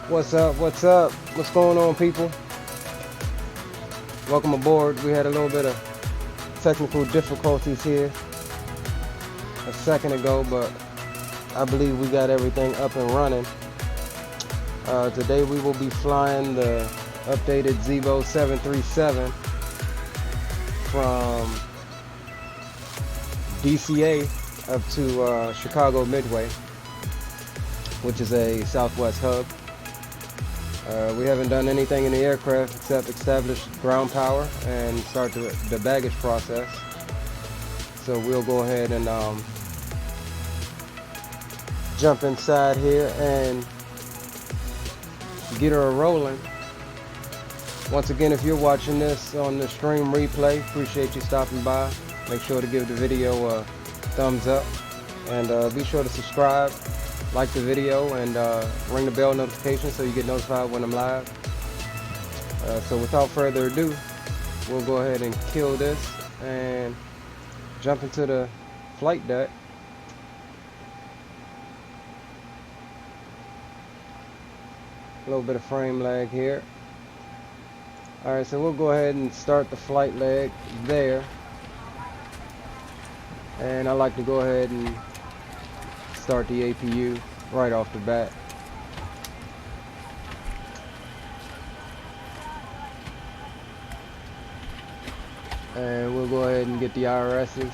What's up? What's up? What's going on, people? Welcome aboard. We had a little bit of technical difficulties here a second ago, but I believe we got everything up and running. Today we will be flying the updated Zibo 737 from DCA up to Chicago Midway, which is a Southwest hub. We haven't done anything in the aircraft except establish ground power and start the baggage process. So we'll go ahead and jump inside here and get her rolling. Once again, if you're watching this on the stream replay, appreciate you stopping by. Make sure to give the video a thumbs up, and be sure to subscribe, like the video, and ring the bell notification so you get notified when I'm live. So without further ado, we'll go ahead and kill this and jump into the flight deck. A little bit of frame lag here. Alright, so we'll go ahead and start the flight leg there. And I like to go ahead and start the APU right off the bat. And we'll go ahead and get the Aoruses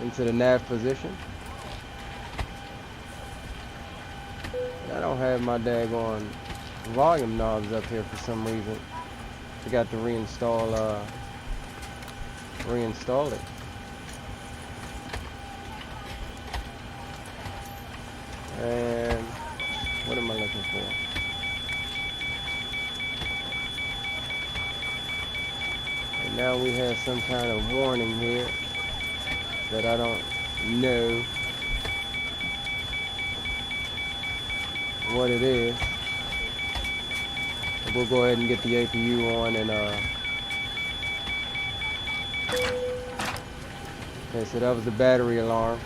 into the nav position. I don't have my daggone volume knobs up here for some reason. Forgot to reinstall it. And what am I looking for? And now we have some kind of warning here that I don't know what it is. But we'll go ahead and get the APU on and okay, so that was the battery alarm.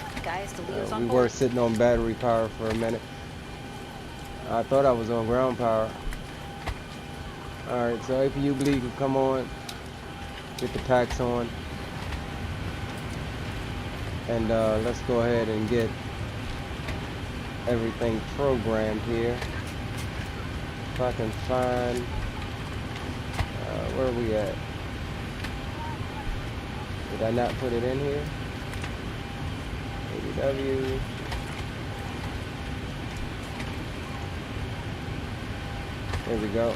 We were sitting on battery power for a minute. I thought I was on ground power. Alright, so APU bleed can come on. Get the packs on. And let's go ahead and get everything programmed here. If I can find... where are we at? Did I not put it in here? ADW. There we go.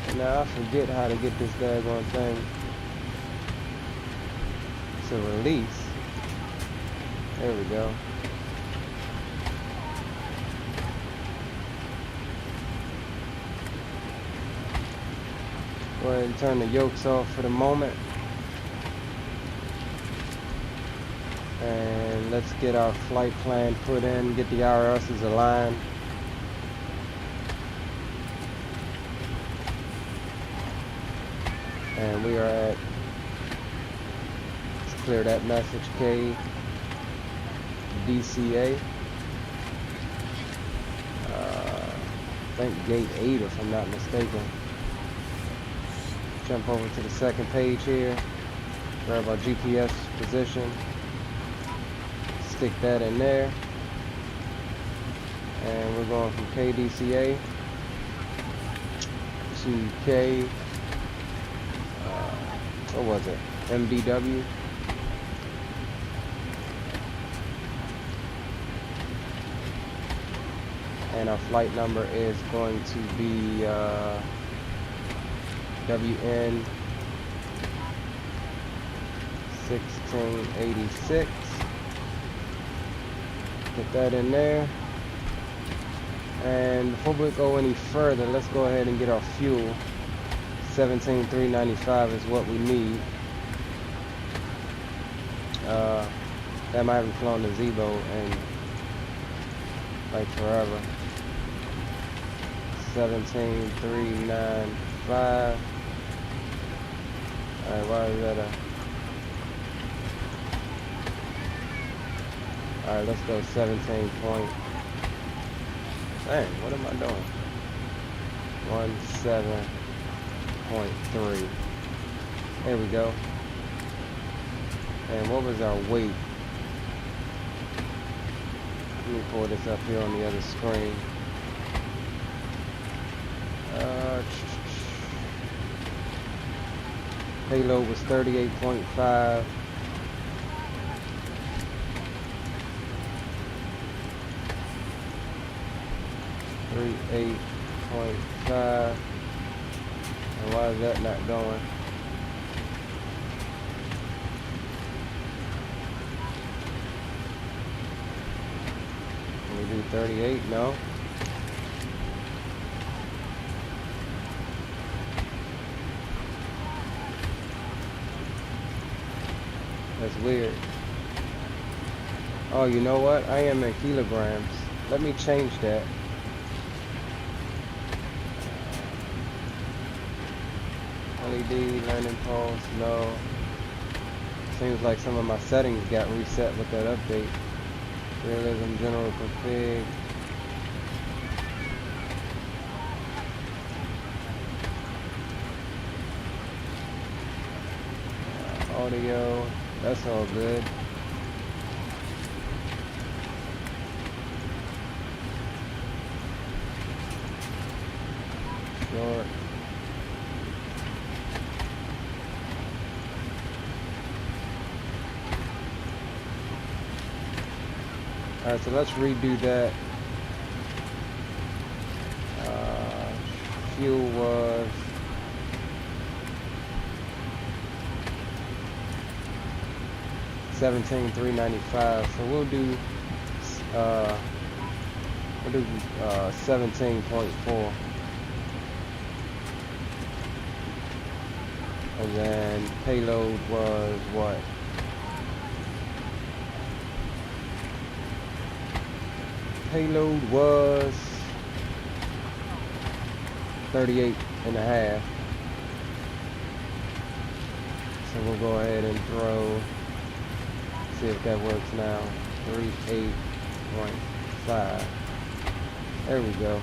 And now I forget how to get this daggone thing to release. There we go. Go ahead and turn the yokes off for the moment. And let's get our flight plan put in, get the Aoruses aligned. And we are at, let's clear that message, K, DCA. I think gate 8 if I'm not mistaken. Jump over to the second page here, grab our GPS position, stick that in there, and we're going from KDCA to K, what was it, MDW. And our flight number is going to be WN 1686. Put that in there. And before we go any further, let's go ahead and get our fuel. 17,395 is what we need. Damn, I haven't flown the Zibo in like forever. 17,395. Alright, why is that Alright, let's go 17 point. Dang, what am I doing? 17.3. There we go. And what was our weight? Let me pull this up here on the other screen. Payload was 38.5. .5. And why is that not going? Can we do 38? No. That's weird. Oh, you know what? I am in kilograms. Let me change that. LED, landing pulse, no. Seems like some of my settings got reset with that update. Realism, general config. Audio, that's all good. Short. Alright, so let's redo that. Fuel was $17,395. So we'll do 17.4. And then payload was what? Payload was 38.5. So we'll go ahead and throw, see if that works now. 38.5. There we go.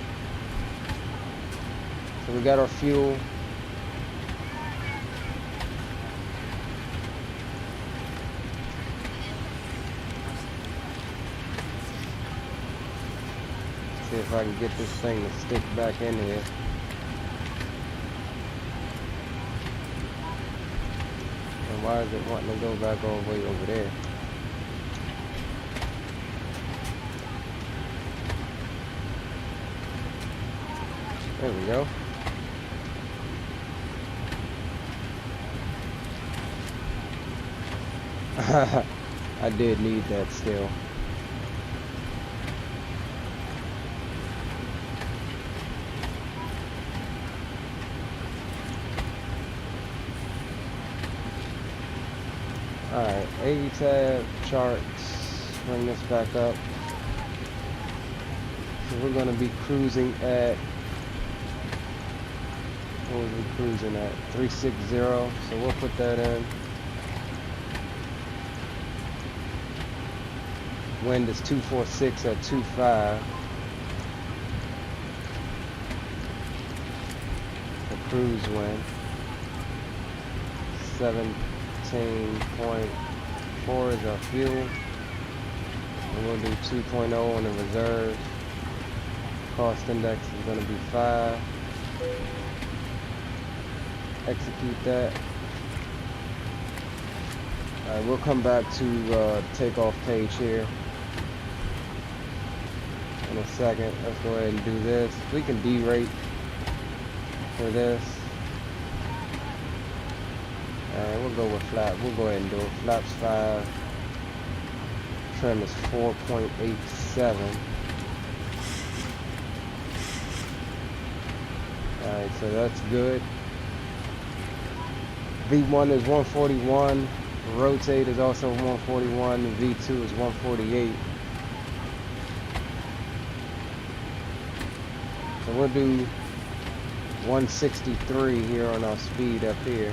So we got our fuel. See if I can get this thing to stick back in here. And why is it wanting to go back all the way over there? There we go. I did need that still. Alright, A tab, charts, bring this back up. So we're going to be cruising at, what was we cruising at? 360, so we'll put that in. Wind is 246 at 25. The cruise wind. 17.4 is our fuel. And we'll do 2.0 on the reserve. Cost index is going to be 5. Execute that. Alright, we'll come back to takeoff page here in a second. Let's go ahead and do this. We can derate for this. Alright, we'll go with flap. We'll go ahead and do it. Flaps 5. Trim is 4.87. Alright, so that's good. V1 is 141. Rotate is also 141. And V2 is 148. So we'll do 163 here on our speed up here.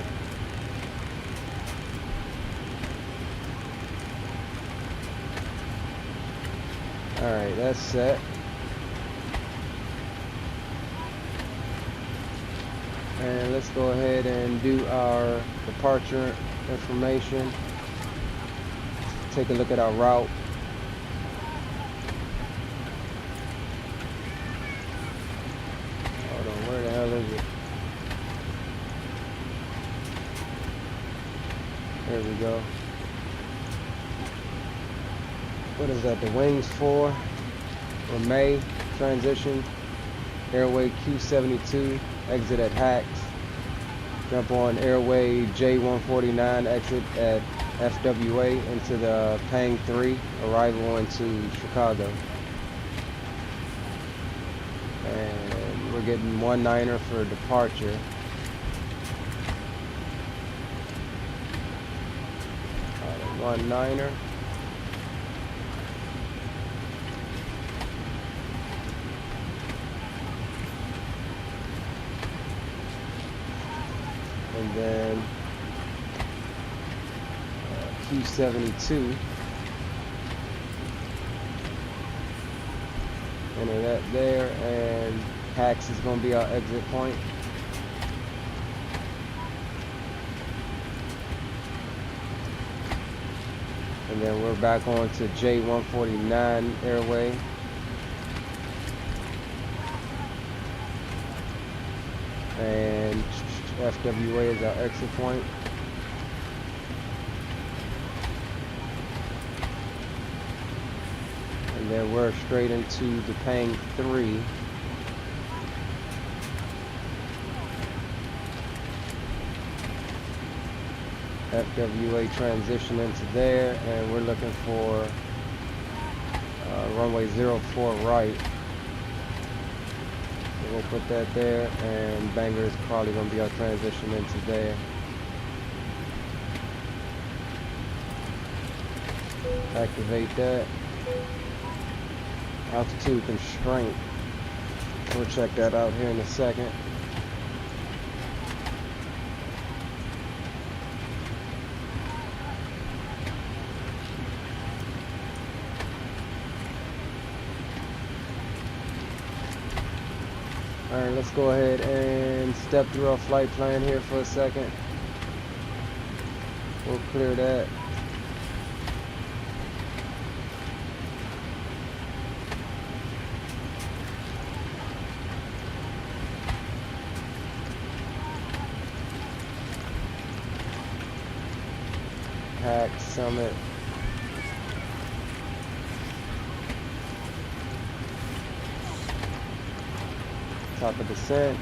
Alright, that's set. And let's go ahead and do our departure information. Take a look at our route. Hold on, where the hell is it? There we go. What is that? The wings 4 or May transition. Airway Q72, exit at Hacks. Jump on airway J149, exit at FWA into the Pang 3, arrival into Chicago. And we're getting 19er for departure. Alright, 19er. And then Q72. Enter that there, and Hacks is going to be our exit point. And then we're back on to J149 airway. And FWA is our exit point. And then we're straight into the Pang 3. FWA transition into there, and we're looking for runway 04 right. So we'll put that there, and Banger is probably going to be our transition into there. Activate that. Altitude constraint. We'll check that out here in a second. Alright, let's go ahead and step through our flight plan here for a second. We'll clear that. Hack Summit. Top of descent.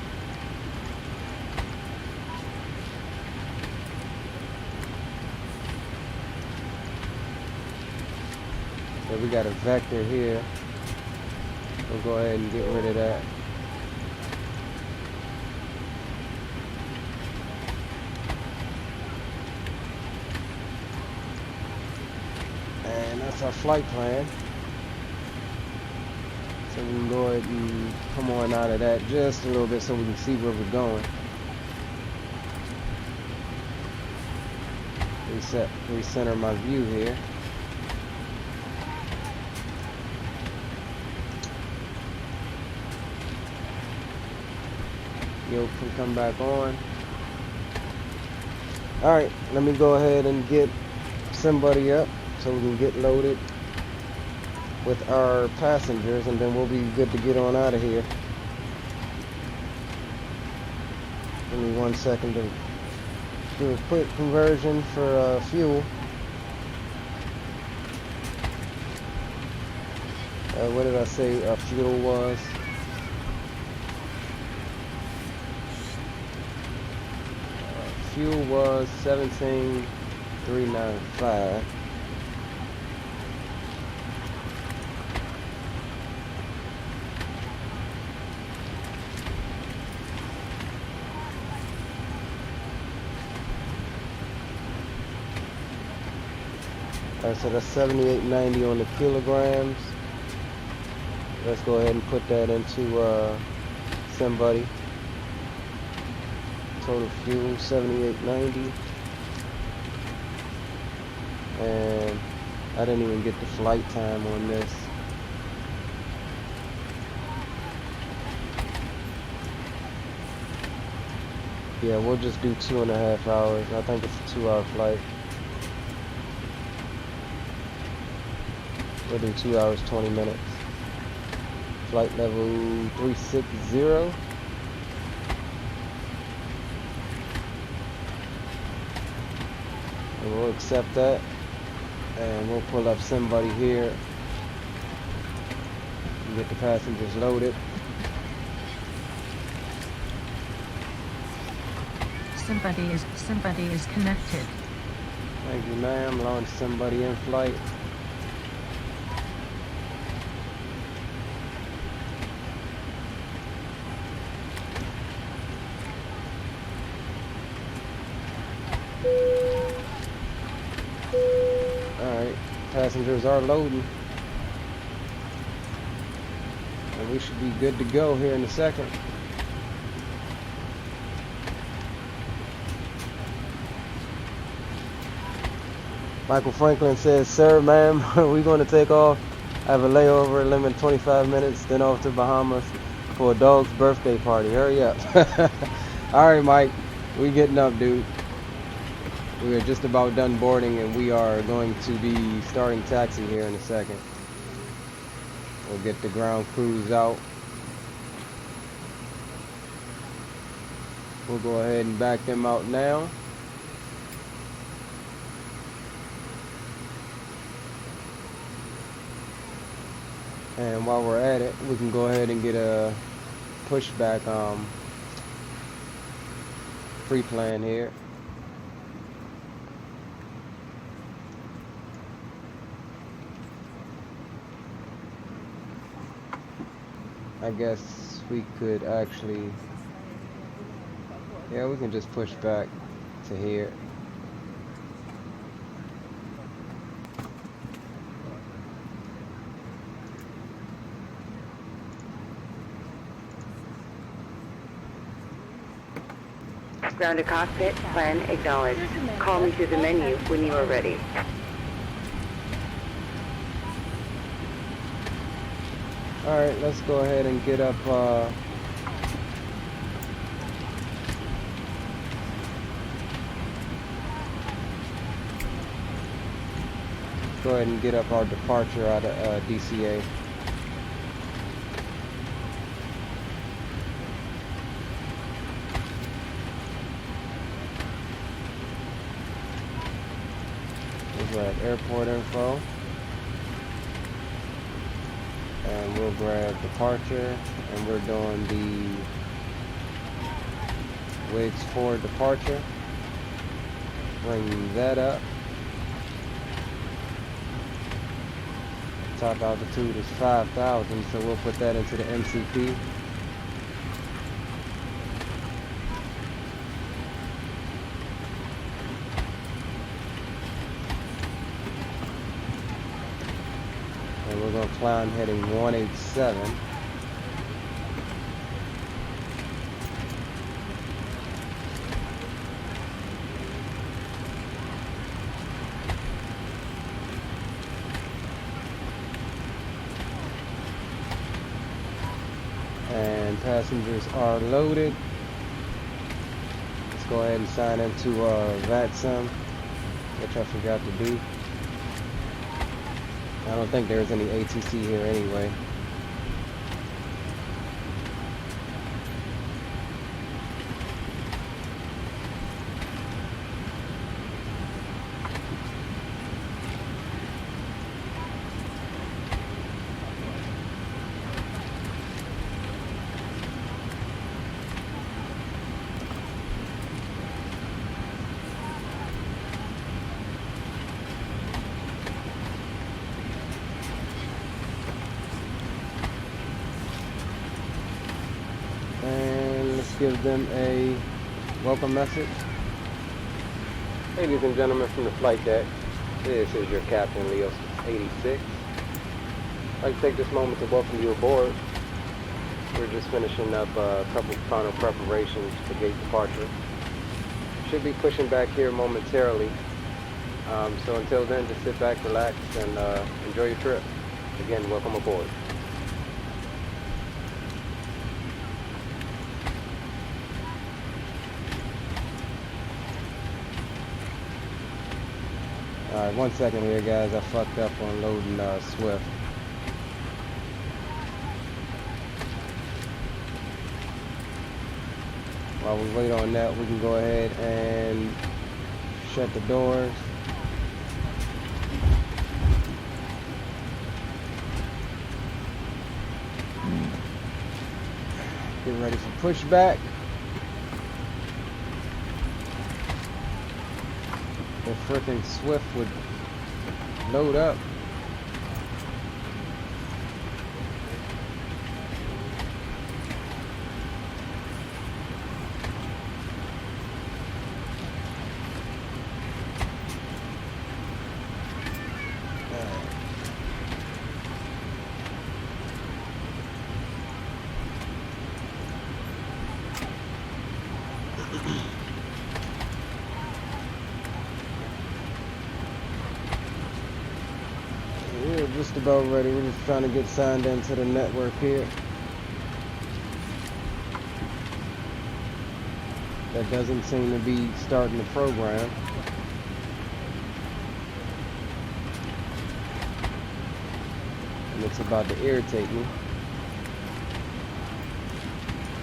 So we got a vector here. We'll go ahead and get rid of that. And that's our flight plan. So we can go ahead and come on out of that just a little bit so we can see where we're going. Recenter my view here. Yoke can come back on. Alright, let me go ahead and get Simbuddy up so we can get loaded with our passengers, and then we'll be good to get on out of here. Give me 1 second to do a quick conversion for fuel. What did I say our fuel was? Fuel was 17,395. Alright, so that's 78.90 on the kilograms. Let's go ahead and put that into Simbuddy. Total fuel 78.90. And I didn't even get the flight time on this. Yeah, we'll just do 2.5 hours. I think it's a 2-hour flight. We'll do 2 hours, 20 minutes. Flight level 360. And we'll accept that. And we'll pull up Simbuddy here. And get the passengers loaded. Simbuddy is connected. Thank you, ma'am. Launch Simbuddy in flight. Alright, passengers are loading. And we should be good to go here in a second. Michael Franklin says, sir, ma'am, we're going to take off. I have a layover, limit 25 minutes, then off to Bahamas for a dog's birthday party. Hurry up. Alright, Mike, we getting up, dude. We are just about done boarding, and we are going to be starting taxi here in a second. We'll get the ground crews out. We'll go ahead and back them out now. And while we're at it, we can go ahead and get a pushback pre-plan here. I guess we could actually, yeah, we can just push back to here. Grounded cockpit, plan acknowledged. Call me through the menu when you are ready. Alright, let's go ahead and get up go ahead and get up our departure out of DCA. We're at airport info. And we'll grab departure, and we're doing the Wigs 4 departure. Bring that up. Top altitude is 5,000, so we'll put that into the MCP. And we're going to climb heading 187. And passengers are loaded. Let's go ahead and sign into Vatsim, which I forgot to do. I don't think there's any ATC here anyway. Give them a welcome message. Ladies and gentlemen from the flight deck, this is your Captain Leo 86. I'd like to take this moment to welcome you aboard. We're just finishing up a couple final preparations for gate departure. Should be pushing back here momentarily. So until then, just sit back, relax, and enjoy your trip. Again, welcome aboard. Alright, 1 second here, guys. I fucked up on loading Swift. While we wait on that, we can go ahead and shut the doors. Get ready for pushback. If frickin' Swift would load up. We're just about ready. We're just trying to get signed into the network here. That doesn't seem to be starting the program. And it's about to irritate me.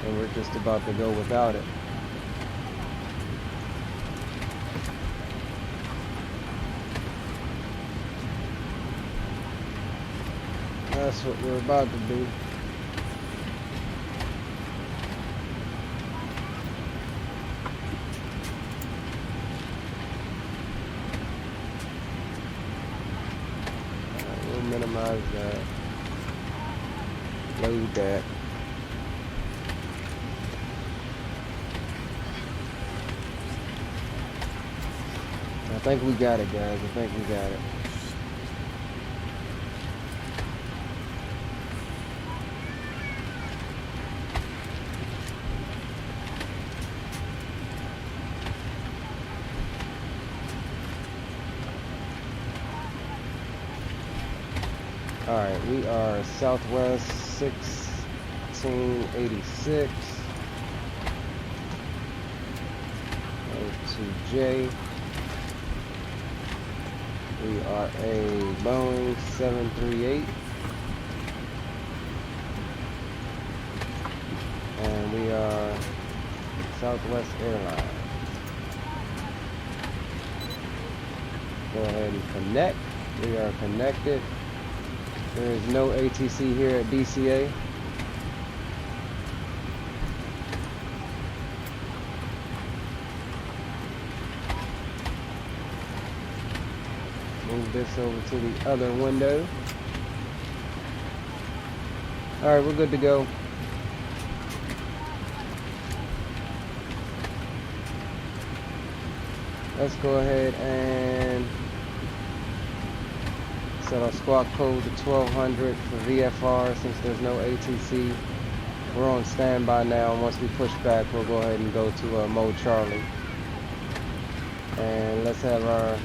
And we're just about to go without it. That's what we're about to do. Alright, we'll minimize that. Load that. I think we got it, guys. I think we got it. Alright, we are Southwest 1686. 02J. We are a Boeing 738. And we are Southwest Airlines. Go ahead and connect. We are connected. There is no ATC here at DCA. Move this over to the other window. Alright, we're good to go. Let's go ahead and set our squawk code to 1200 for VFR since there's no ATC. We're on standby now, and once we push back, we'll go ahead and go to mode Charlie. And let's have our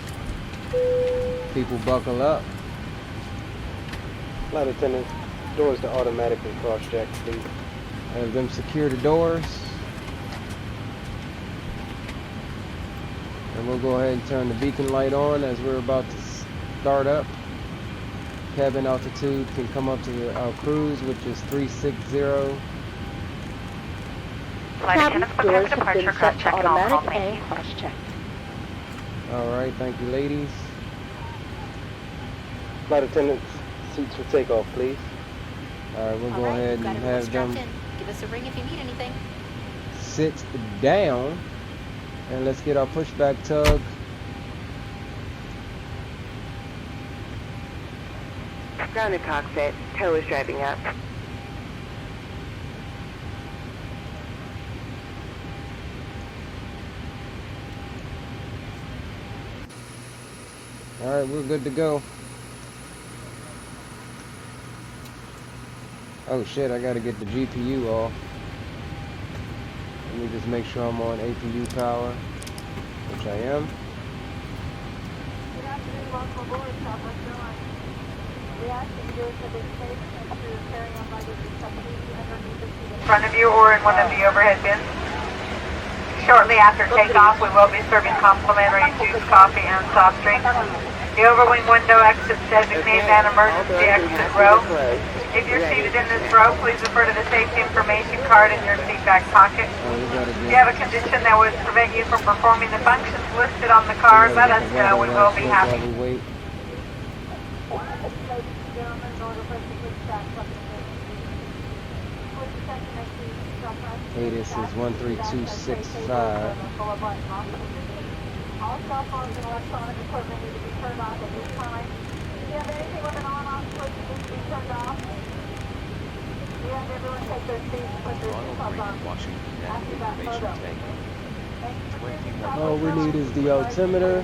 people buckle up. Flight attendant, doors to automatically cross-check, please. Have them secure the doors. And we'll go ahead and turn the beacon light on as we're about to start up. Cabin altitude can come up to our cruise, which is 360. Flight attendants, prepare for departure, cross-check and all call me. Alright, thank you ladies. Flight attendants, seats for takeoff, please. Alright, we'll go ahead and have them give us a ring if you need anything. sit down. And let's get our pushback tug. Grounded cockpit. Tow is driving up. Alright, we're good to go. Oh shit, I gotta get the GPU off. Let me just make sure I'm on APU power, which I am. Good afternoon, welcome aboard Southwest Airlines. We ask that you do us a big favor and to carry on luggage accessibility underneath the seat. In front of you or in one of the overhead bins. Shortly after takeoff, we will be serving complimentary juice, coffee, and soft drinks. The overwing window exits designated an emergency exit row. If you're seated in this row, please refer to the safety information card in your seat back pocket. If you have a condition that would prevent you from performing the functions listed on the card, let us know and we'll be happy. Hey, this is 13265. All cell phones and electronic equipment need to be turned off at this time. If you have anything with an on-off switch that needs to be turned off, we have everyone take their seats and put their seatbelts on. After that photo. All we need is the altimeter.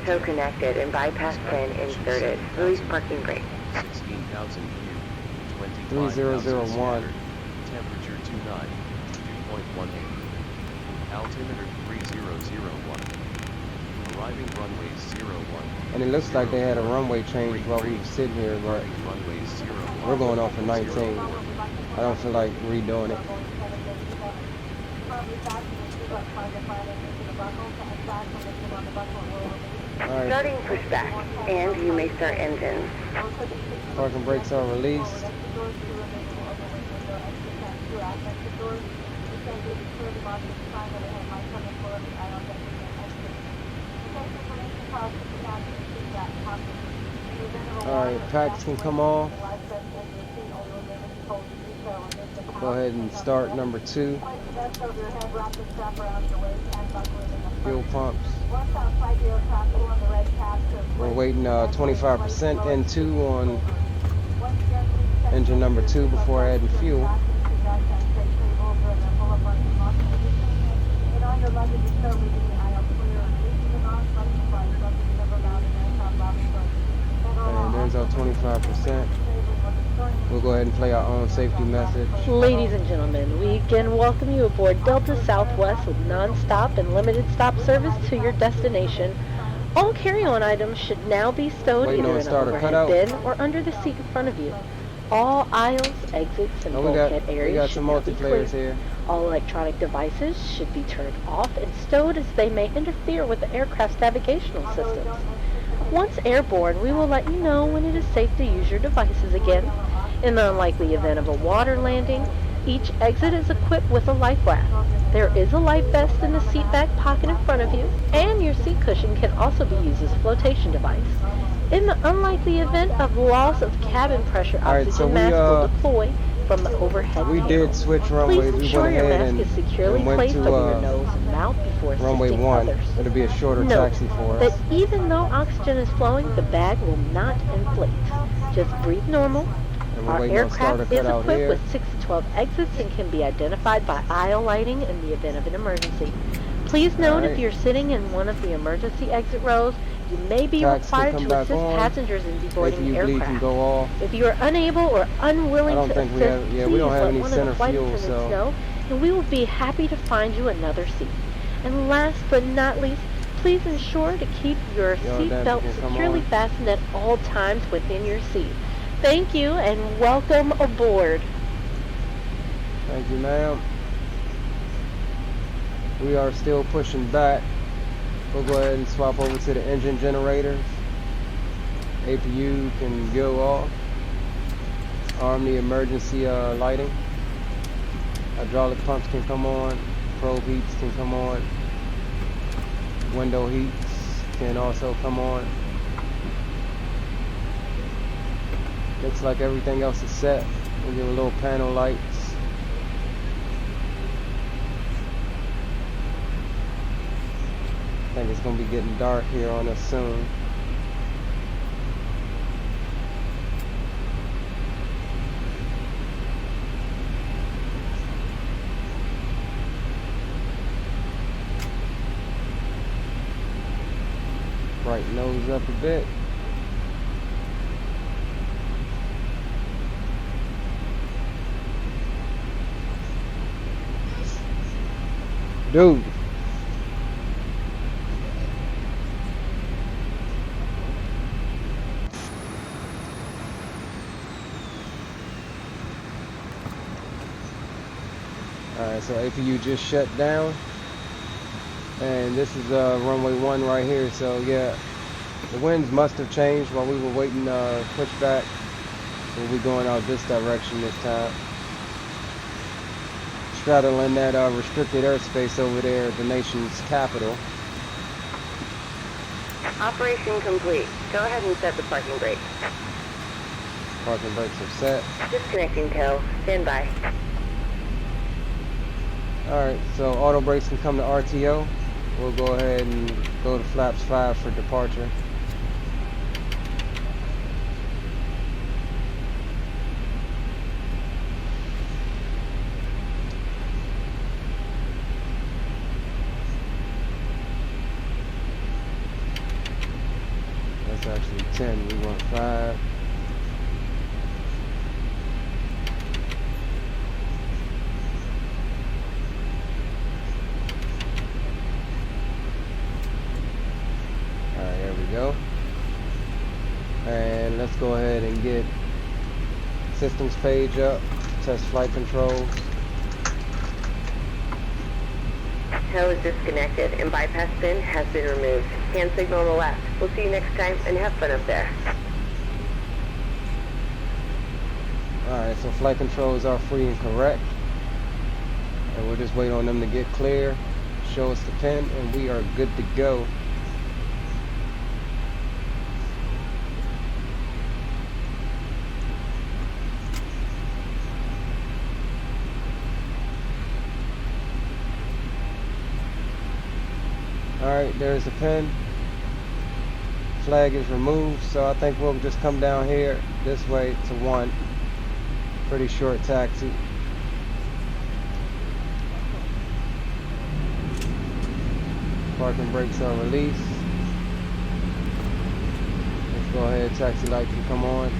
So connected and bypass pin inserted. Release parking brake. 3001. Temperature 29, 2.18. Altimeter 3001. Arriving runways 01. And it looks like they had a runway change while we were sitting here, but Runways 01. we're going off of 19. I don't feel like redoing it. Alright, Starting pushback, and you may start engines. parking brakes are released. Alright, packs can come off. Go ahead and start number 2. Fuel pumps. We're waiting 25% N2 on engine number 2 before adding fuel. And there's our 25%. We'll go ahead and play our own safety message. Ladies and gentlemen, we again welcome you aboard Delta Southwest with non-stop and limited stop service to your destination. All carry-on items should now be stowed Waiting either on in an starter overhead cutout. bin or under the seat in front of you. All aisles, exits, and Oh, bulkhead we areas got should some now be multiplayers clear. here. All electronic devices should be turned off and stowed as they may interfere with the aircraft's navigational systems. Once airborne, we will let you know when it is safe to use your devices again. In the unlikely event of a water landing, each exit is equipped with a life raft. There is a life vest in the seat back pocket in front of you, and your seat cushion can also be used as a flotation device. In the unlikely event of loss of cabin pressure, Alright, oxygen so mask will deploy from the overhead We panel. did switch Please runways. We ensure went your ahead mask is and securely went placed to over your nose and mouth before runway assisting 1. others. It'll be a shorter Note taxi for that us. even though oxygen is flowing, the bag will not inflate. Just breathe normal. And we're Our waiting on starter aircraft is cutout equipped here. with 6 to 12 exits and can be identified by aisle lighting in the event of an emergency. Please note if Alright. you're sitting in one of the emergency exit rows, you may be Tax can required come to back assist on. passengers in deboarding APU the bleed can aircraft. go off. If you are unable or unwilling I don't to think assist, we have- yeah, we please don't have let any one of center the flight fuel, attendants so- know, and we will be happy to find you another seat. And last but not least, please ensure to keep your Yo, seat that belt can come securely on. fastened at all times within your seat. Thank you and welcome aboard. Thank you, ma'am. We are still pushing back. We'll go ahead and swap over to the engine generators. APU can go off. Arm the emergency lighting. Hydraulic pumps can come on. Probe heats can come on. Window heats can also come on. Looks like everything else is set. We'll give a little panel lights. I think it's going to be getting dark here on us soon. Right nose up a bit. Dude. Alright, so APU just shut down. And this is runway 1 right here. So yeah, the winds must have changed while we were waiting pushback. We'll be going out this direction this time, straddling that restricted airspace over there at the nation's capital. Operation complete. Go ahead and set the parking brake. Parking brakes are set. Disconnecting tow. Stand by. Alright, so auto brakes can come to RTO. We'll go ahead and go to flaps 5 for departure. That's actually 10. We want 5. Alright, there we go. And let's go ahead and get systems page up. Test flight controls. Tow is disconnected and bypass pin has been removed. Hand signal on the left. We'll see you next time and have fun up there. Alright, so flight controls are free and correct. And we'll just wait on them to get clear, show us the pin, and we are good to go. Alright, there's the pin. Flag is removed, so I think we'll just come down here this way to 1. Pretty short taxi. Parking brakes are released. Let's go ahead, taxi light can come on.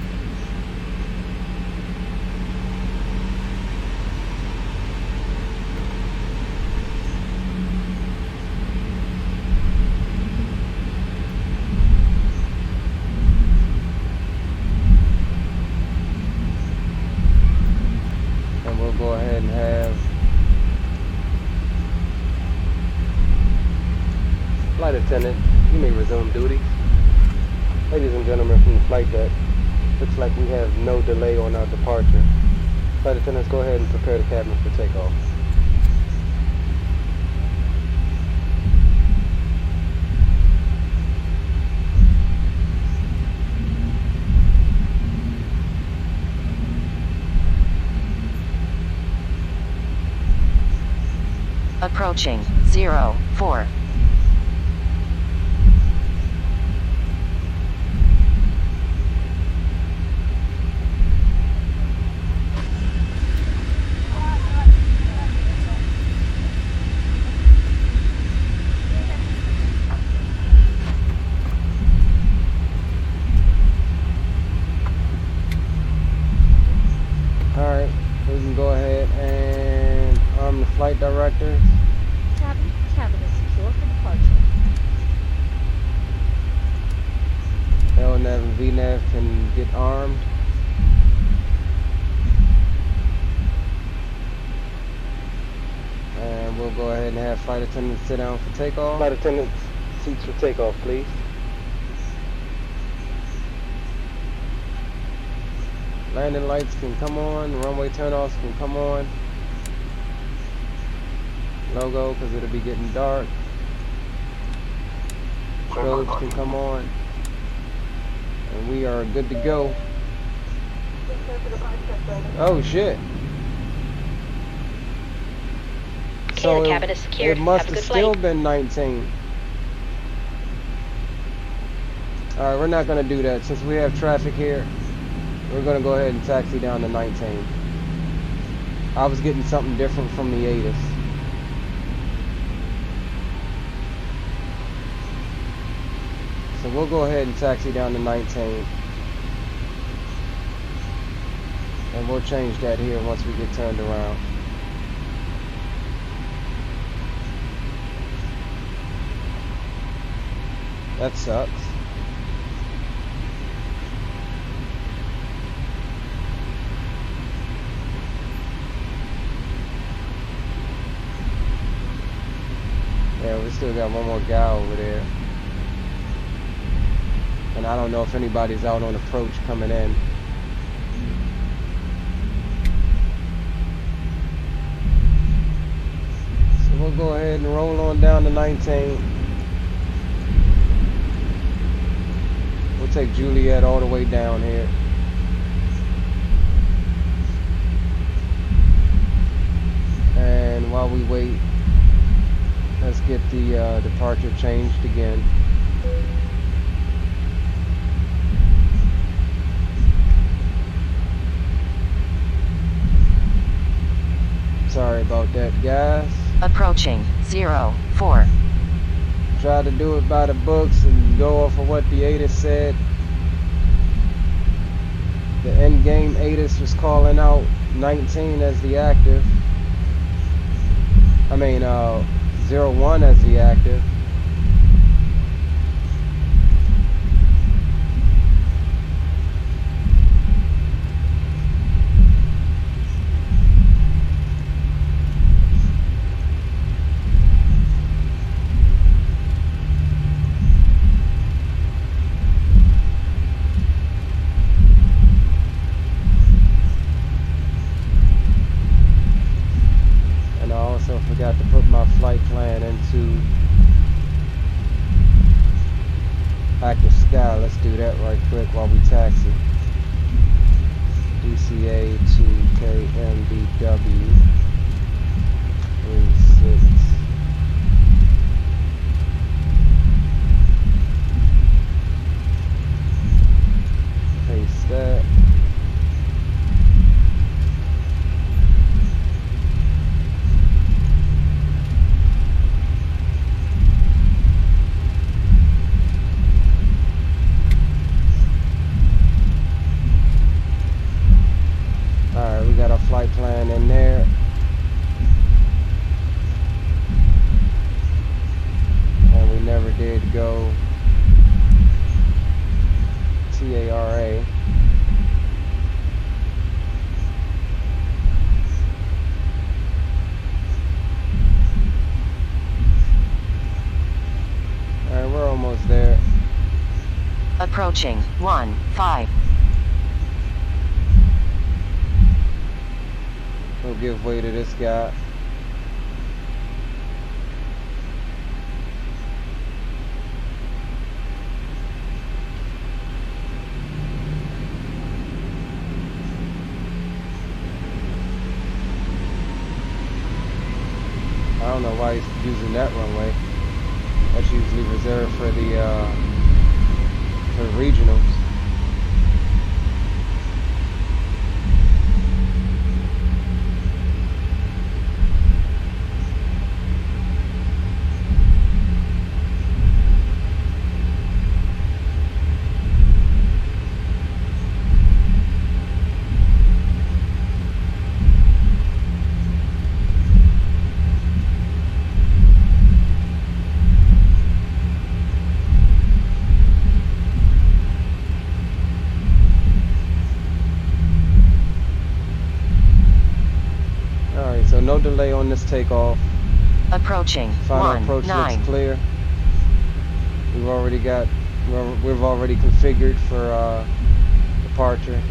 Go ahead and have flight attendant, you may resume duty. Ladies and gentlemen from the flight deck, looks like we have no delay on our departure. Flight attendants, go ahead and prepare the cabin for takeoff. Approaching 04. Alright, we can go ahead and arm the flight director. Cabin is secure for departure. LNAV and VNAV can get armed. And we'll go ahead and have flight attendants sit down for takeoff. Flight attendants, seats for takeoff, please. Landing lights can come on, runway turnoffs can come on. Logo, because it'll be getting dark. Strobes can come on. And we are good to go. Oh shit. Okay, the cabin is secured. It must Have a have good still flight. been 19. Alright, we're not going to do that. Since we have traffic here, we're going to go ahead and taxi down to 19. I was getting something different from the ATIS. So we'll go ahead and taxi down to 19. And we'll change that here once we get turned around. That sucks. There we we still got one more guy over there. And I don't know if anybody's out on approach coming in. So we'll go ahead and roll on down to 19. We'll take Juliet all the way down here. And while we wait, let's get the departure changed again. Sorry about that, guys. Approaching 04. Try to do it by the books and go off of what the ATIS said. The end game ATIS was calling out 19 as the active. I mean, 01 as the active. Forgot to put my flight plan into active sky. Let's do that right quick while we taxi. DCA to KMBW 36. Paste that. Flight plan in there. And we never did go TARA. Alright, we're almost there. Approaching 15. We'll give way to this guy. I don't know why he's using that runway. That's usually reserved for the regionals. So no delay on this takeoff. Approaching Final approach looks clear. We've already configured for departure.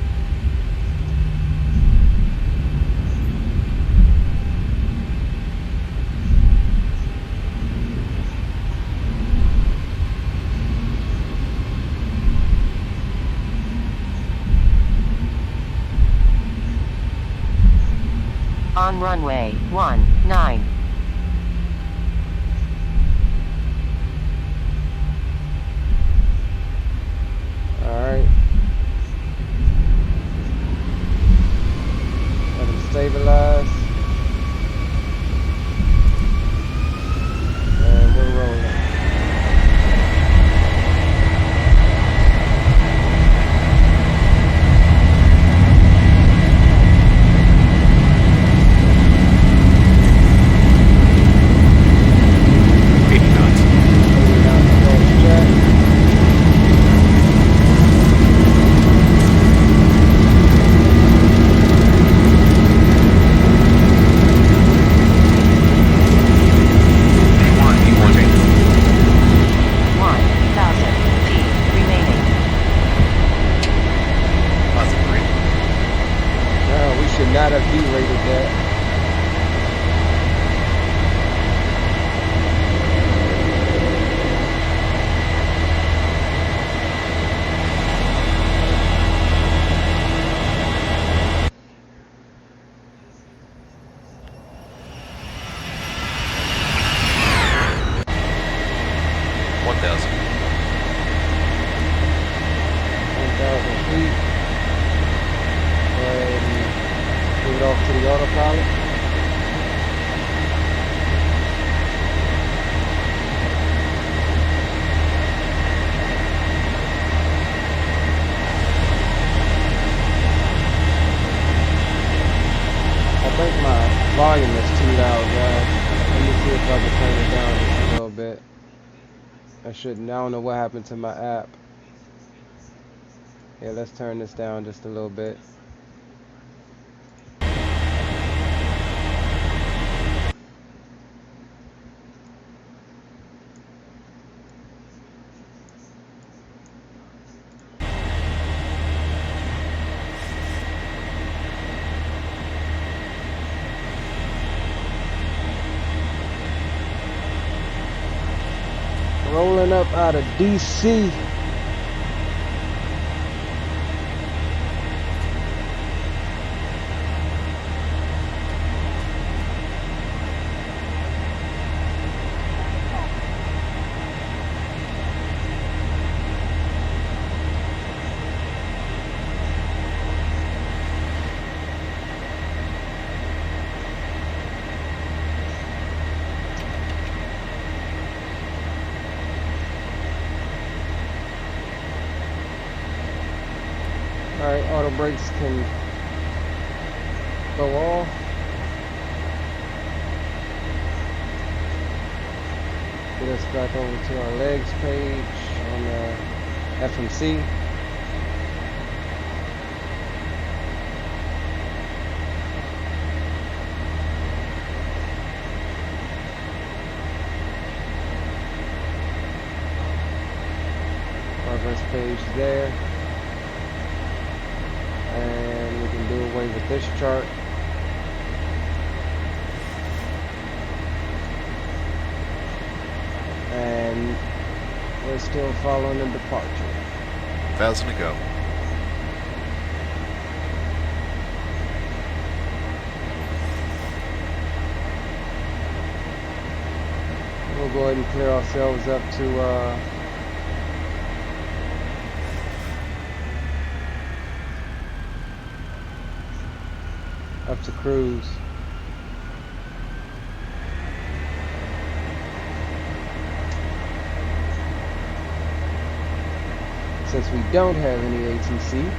On runway 19. Alright. Let him stabilize. And we're rolling. IFB rated that. To the autopilot. I think my volume is too loud, guys. Let me see if I can turn it down just a little bit. I don't know what happened to my app. Yeah, let's turn this down just a little bit. Rolling up out of DC. Alright, auto brakes can go off. Get us back over to our legs page on the FMC. Progress page there. And we can do away with this chart. And we're still following the departure. 1,000 to go. We'll go ahead and clear ourselves up to cruise. Since we don't have any ATC,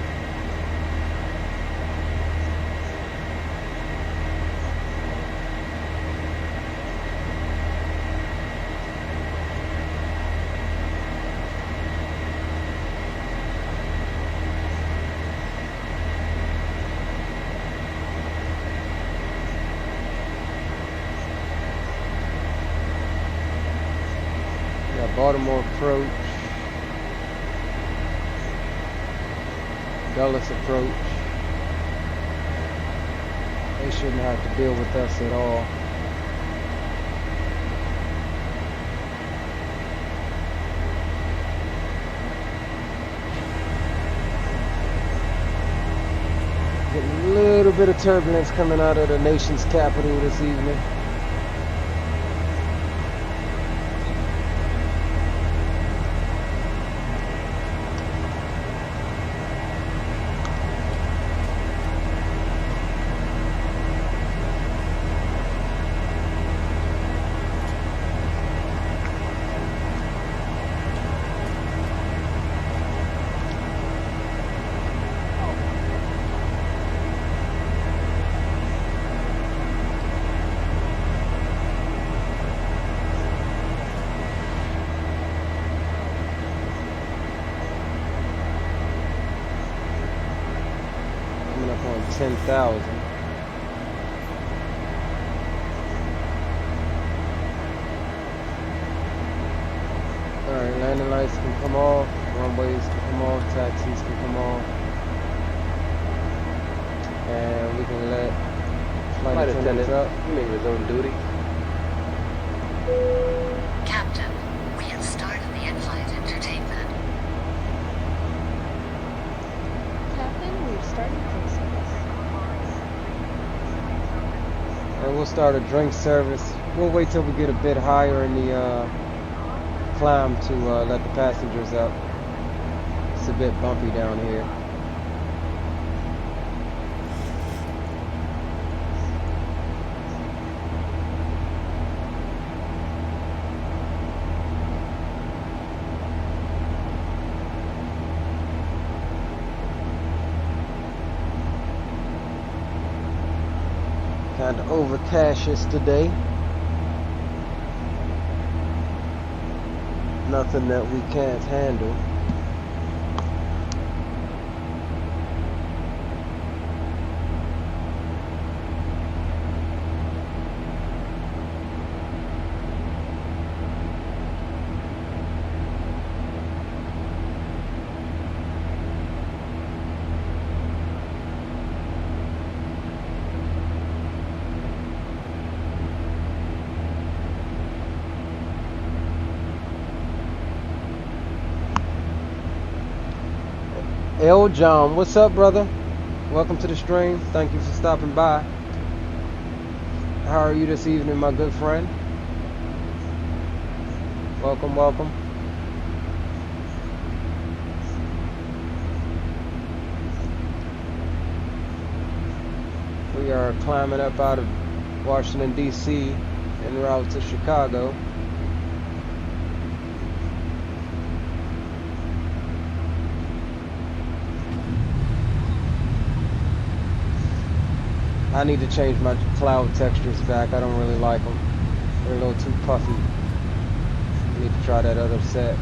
Baltimore approach, Dulles approach. They shouldn't have to deal with us at all. Getting a little bit of turbulence coming out of the nation's capital this evening. Coming up on 10,000. Alright, landing lights can come off, runways can come off, taxis can come off. And we can and let flight attendants up. You may resume duty. Captain, we have started the in-flight entertainment. Captain, we've started drink service. And we'll start a drink service. We'll wait till we get a bit higher in the climb to let the passengers up. It's a bit bumpy down here. Kind of overcashious today. Nothing that we can't handle. L. John, what's up, brother? Welcome to the stream. Thank you for stopping by. How are you this evening, my good friend? Welcome, welcome. We are climbing up out of Washington, D.C. en route to Chicago. I need to change my cloud textures back. I don't really like them. They're a little too puffy. I need to try that other set.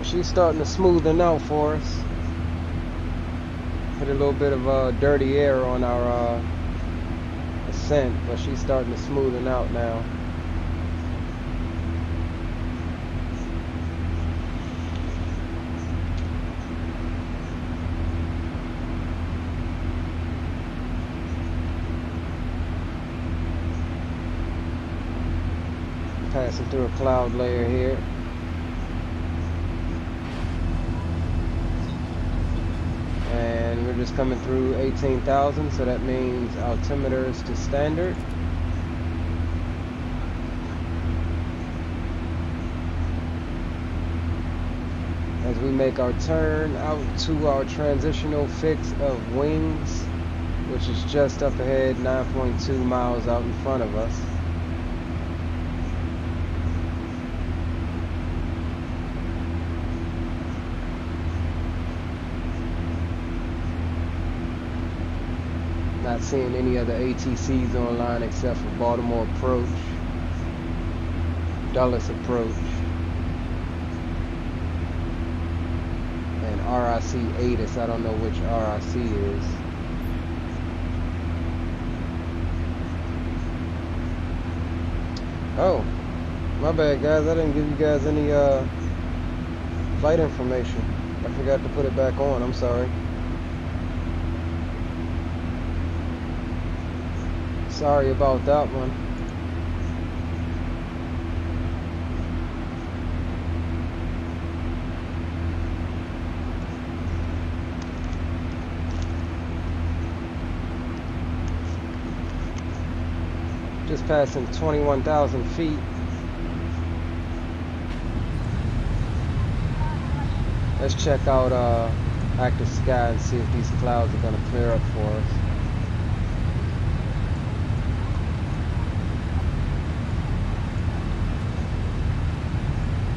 She's starting to smoothen out for us. Put a little bit of dirty air on our ascent, but she's starting to smoothen out now. Passing through a cloud layer here. And we're just coming through 18,000, so that means altimeters to standard. As we make our turn out to our transitional fix of wings, which is just up ahead, 9.2 miles out in front of us. Not seeing any other ATCs online except for Baltimore Approach, Dulles Approach, and RIC ATIS. I don't know which RIC is. Oh, my bad, guys. I didn't give you guys any flight information. I forgot to put it back on. I'm sorry. Sorry about that one. Just passing 21,000 feet. Let's check out active sky and see if these clouds are going to clear up for us.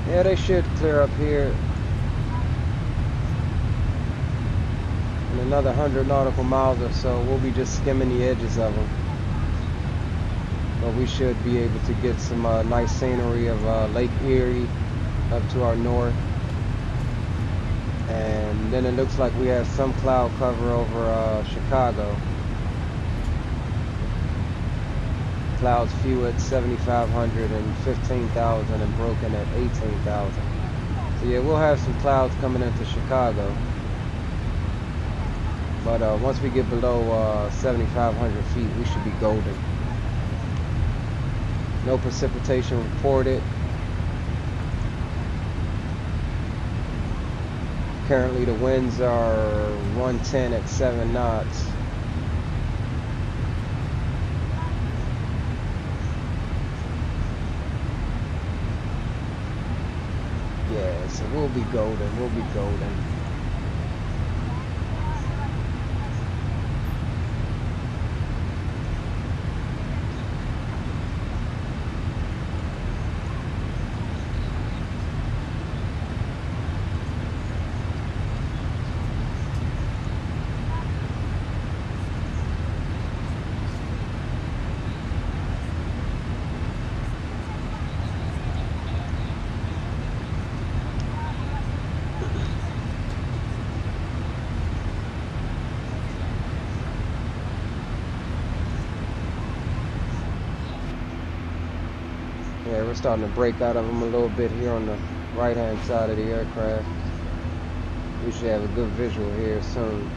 Yeah, they should clear up here in another 100 nautical miles or so. We'll be just skimming the edges of them. But we should be able to get some nice scenery of Lake Erie up to our north. And then it looks like we have some cloud cover over Chicago. Clouds few at 7,500 and 15,000 and broken at 18,000. So yeah, we'll have some clouds coming into Chicago. But once we get below 7,500 feet, we should be golden. No precipitation reported. Currently the winds are 110 at 7 knots. Yeah, so we'll be golden. We'll be golden. Yeah, we're starting to break out of them a little bit here on the right-hand side of the aircraft. We should have a good visual here soon.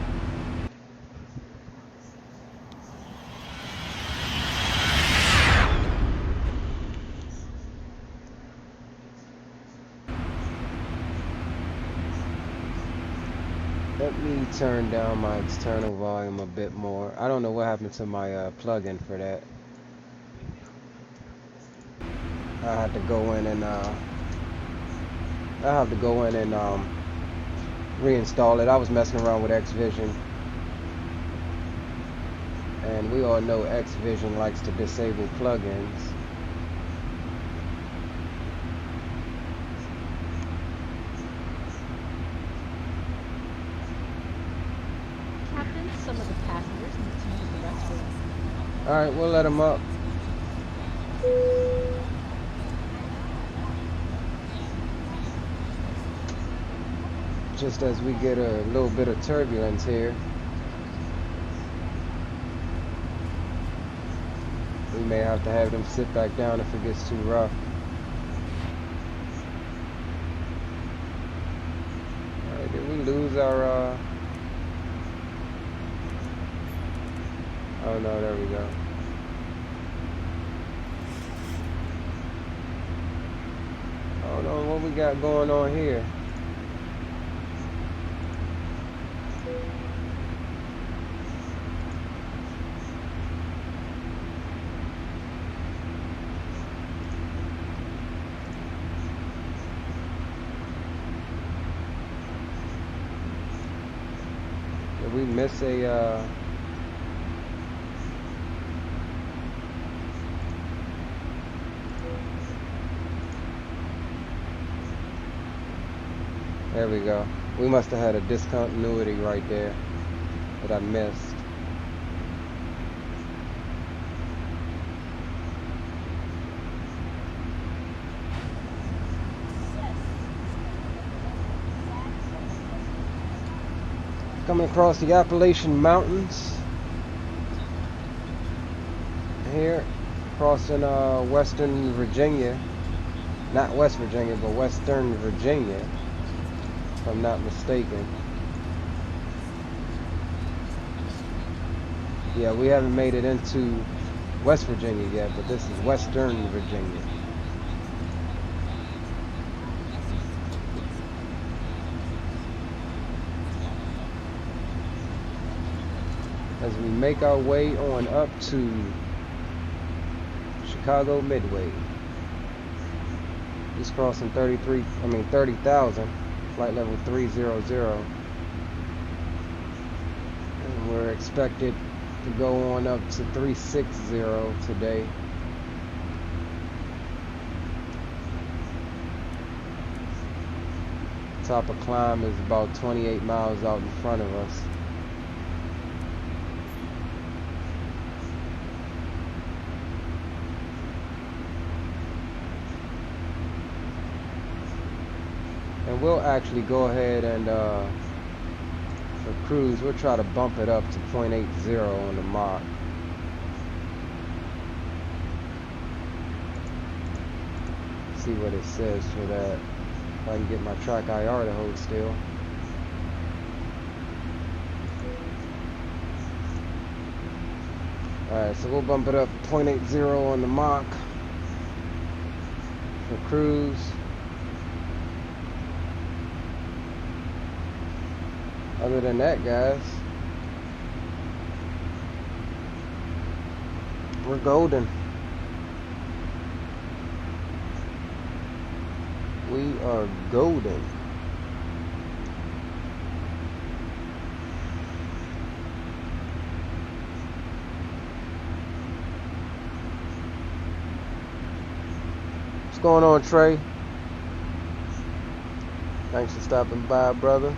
Let me turn down my external volume a bit more. I don't know what happened to my plug-in for that. I had to go in and reinstall it. I was messing around with X-Vision, and we all know X-Vision likes to disable plugins. Captain, some of the passengers need to use the restroom. All right, we'll let them up. Just as we get a little bit of turbulence here, we may have to have them sit back down if it gets too rough. Alright, did we lose our oh no, there we go. I don't know what we got going on here. Did we miss a there we go. We must have had a discontinuity right there that I missed. Coming across the Appalachian Mountains here, crossing Western Virginia, not West Virginia, but Western Virginia, if I'm not mistaken. Yeah, we haven't made it into West Virginia yet, but this is Western Virginia. As we make our way on up to Chicago Midway. Just crossing 30,000, flight level 300. And we're expected to go on up to 360 today. Top of climb is about 28 miles out in front of us. And we'll actually go ahead and for cruise, we'll try to bump it up to 0.80 on the Mach. See what it says for that. If I can get my track IR to hold still. Alright, so we'll bump it up 0.80 on the Mach for cruise. Other than that, guys, we're golden. We are golden. What's going on, Trey? Thanks for stopping by, brother.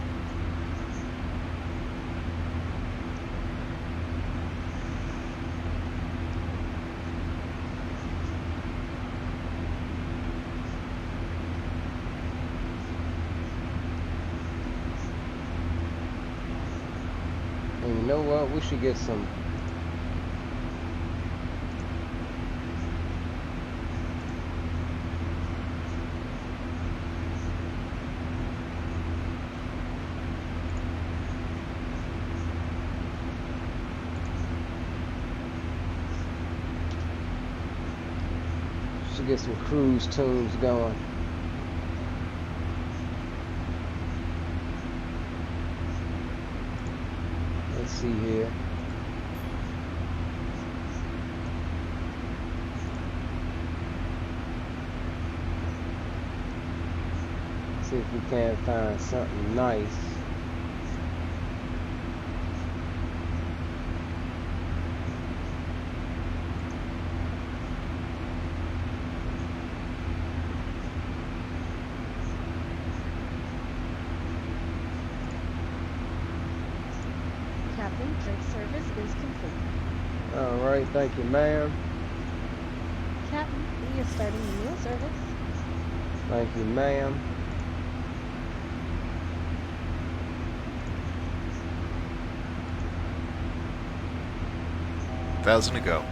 And you know what? We should get some. Should get some cruise tunes going. Let's see here. See if we can find something nice. Captain, drink service is complete. Alright, thank you, ma'am. Captain, we are starting the meal service. Thank you, ma'am. $1,000 to go.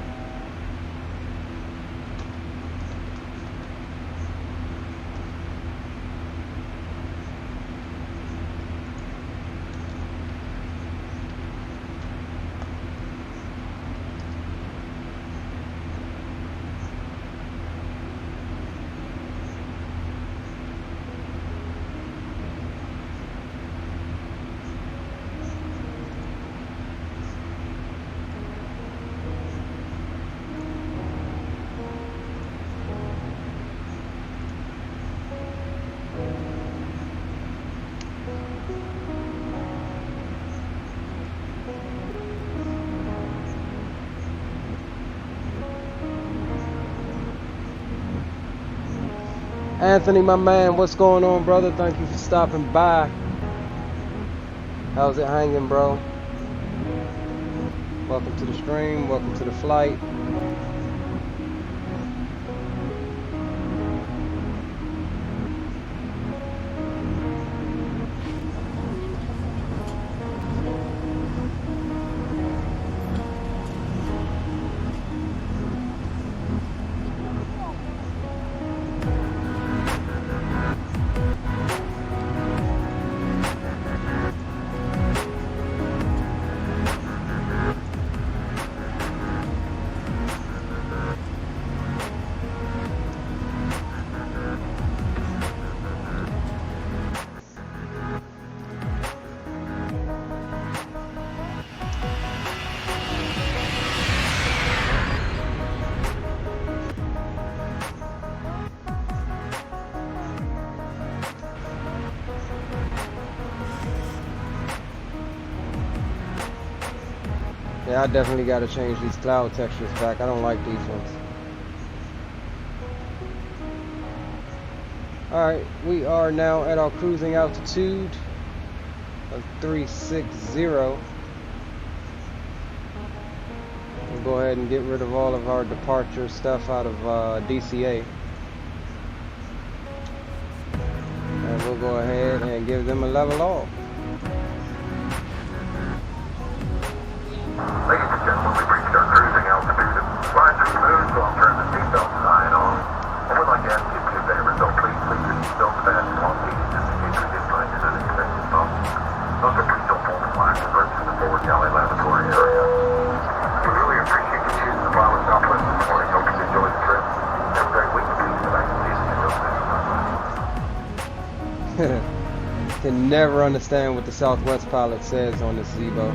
Anthony, my man, what's going on, brother? Thank you for stopping by. How's it hanging, bro? Welcome to the stream. Welcome to the flight. Yeah, I definitely got to change these cloud textures back. I don't like these ones. Alright, we are now at our cruising altitude of 360. We'll go ahead and get rid of all of our departure stuff out of DCA. And we'll go ahead and give them a level off. Ladies and gentlemen, we've reached our cruising altitude. Lines are smooth, so I'll turn the seatbelt sign on. I would like to ask you two favors, so please your seatbelts fasten on seats just in case we did find an unexpected bump. Also, please don't pull the flash and run through the forward galley lavatory area. We really appreciate you choosing the fly with Southwest this morning. Hope you enjoy the trip. Have a great week. We'll back to see you real soon. Can never understand what the Southwest pilot says on this Zebo.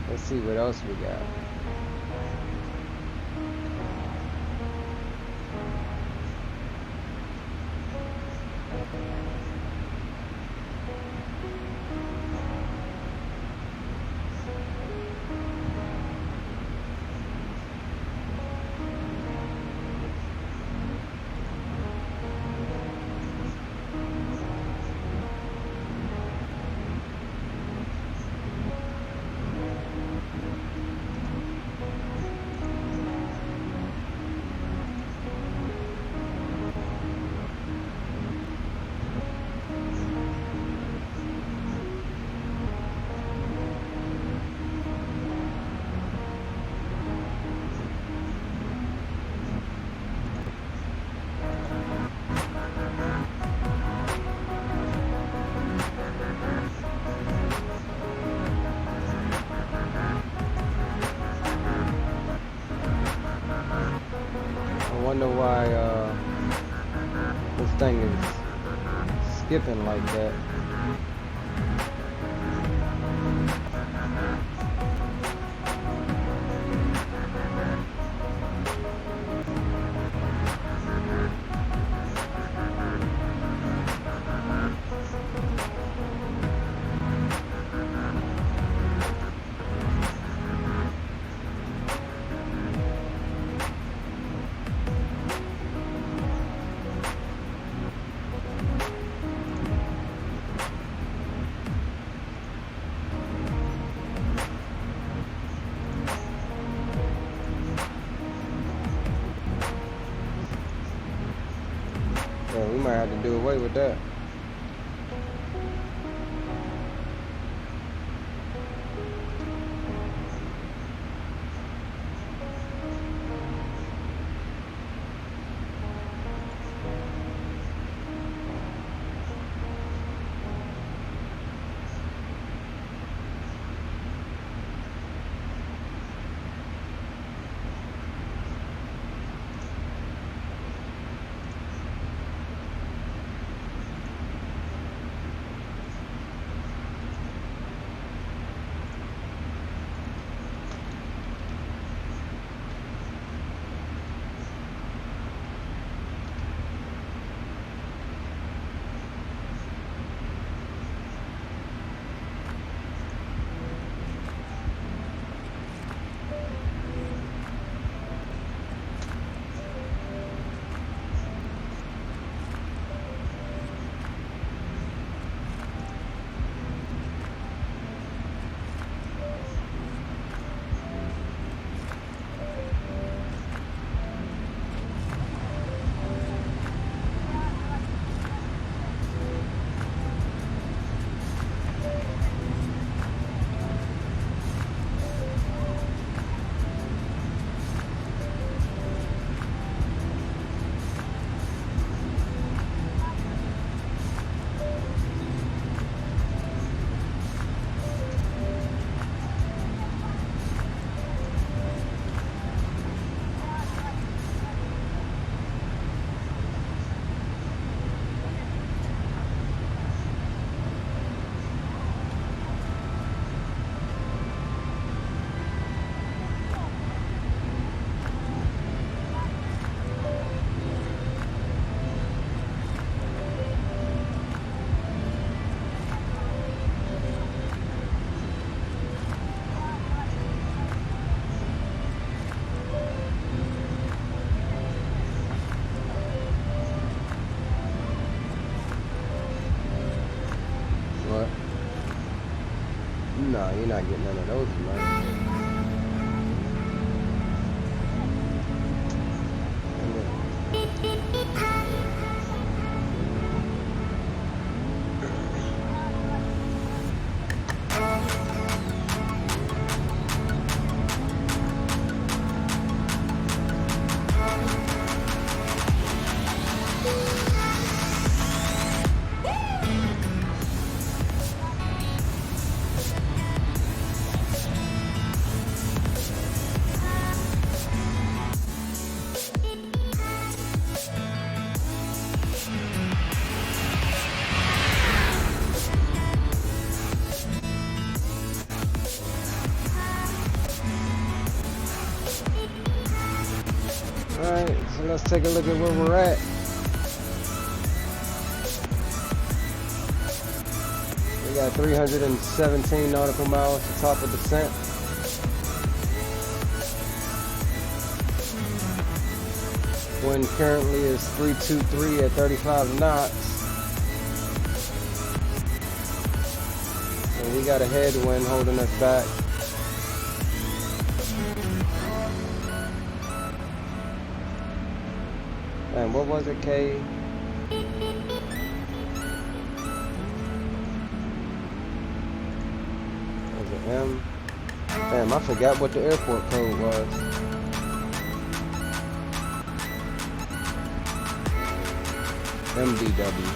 Let's see what else we got. I wonder why this thing is skipping like that. Yeah, we might have to do away with that. No, you're not getting none of those tonight. Alright, so let's take a look at where we're at. We got 317 nautical miles to top of descent. Wind currently is 323 at 35 knots. And we got a headwind holding us back. And what was it, K? Was it M? Damn, I forgot what the airport code was. MDW.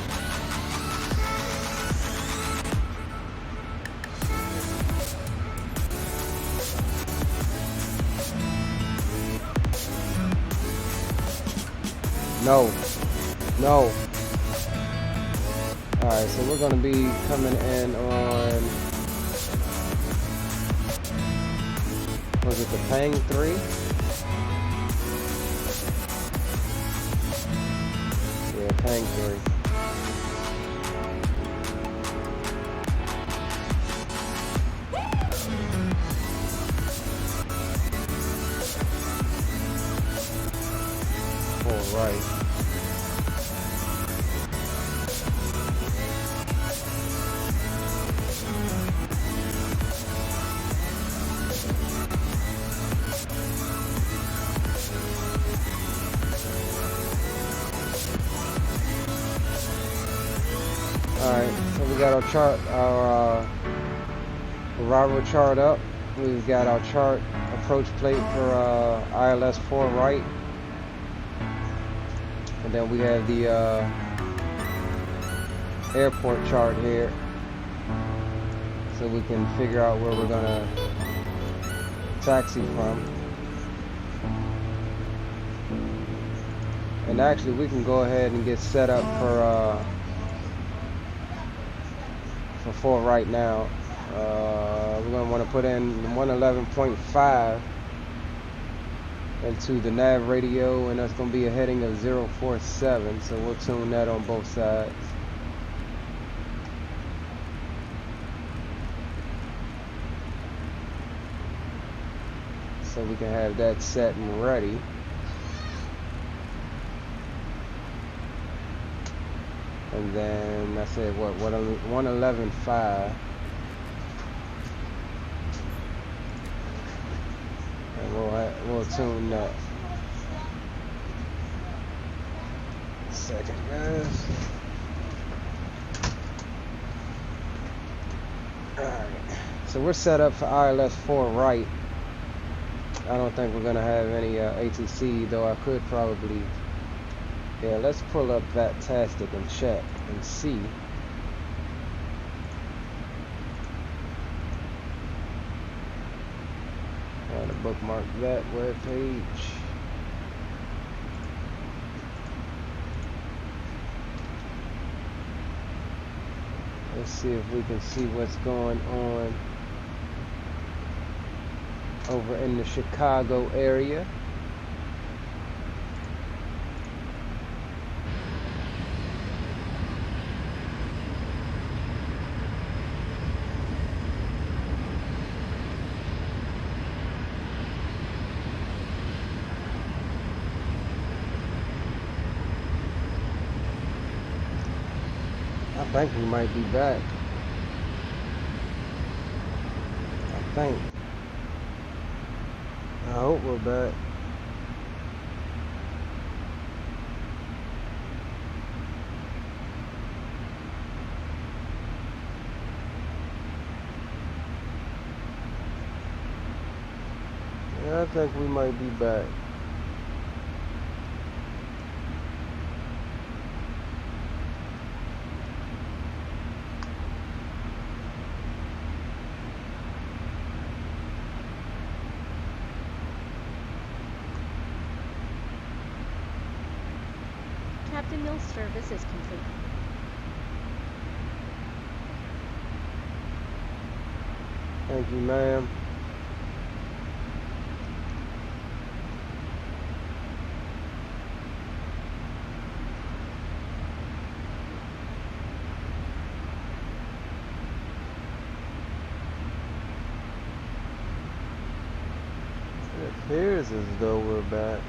No. No. Alright, so we're going to be coming in on... Was it the Pang 3? Yeah, Pang 3. Right. Alright, so we got our chart, our arrival chart up. We've got our chart approach plate for ILS 4 right. And then we have the airport chart here, so we can figure out where we're gonna taxi from. And actually, we can go ahead and get set up for 4 right now. We're gonna want to put in 111.5. into the nav radio, and that's going to be a heading of 047, so we'll tune that on both sides. So we can have that set and ready. And then I said what 111.5. We'll tune that. Second, guys. Alright. So we're set up for ILS 4 right. I don't think we're gonna have any ATC, though I could probably. Yeah, let's pull up Vattastic and check and see. To bookmark that web page. Let's see if we can see what's going on over in the Chicago area. I think we might be back. think. I hope we're back. Yeah, I think we might be back. Captain Mill's service is complete. Thank you, ma'am. It appears as though we're back.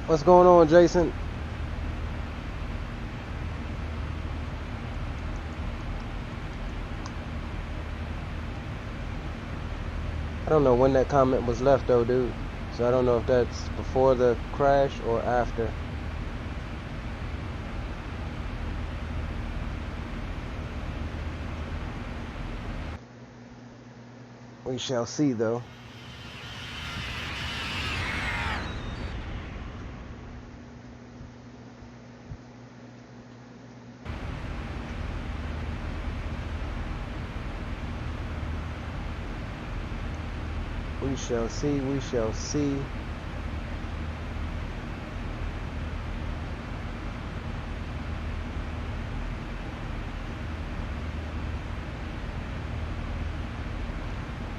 What's going on, Jason? I don't know when that comment was left though, dude. So I don't know if that's before the crash or after. We shall see though. We shall see, we shall see.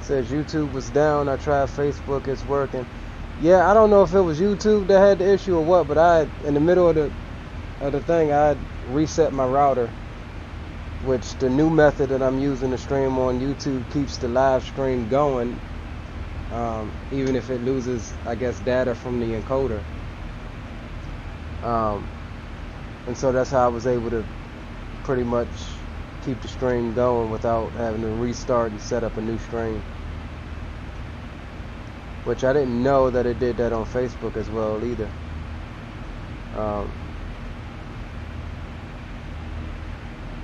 Says YouTube was down. I tried Facebook, it's working. Yeah, I don't know if it was YouTube that had the issue or what, but I, in the middle of the thing, I reset my router, which the new method that I'm using to stream on YouTube keeps the live stream going. Even if it loses, I guess, data from the encoder. And so that's how I was able to pretty much keep the stream going without having to restart and set up a new stream. Which I didn't know that it did that on Facebook as well either.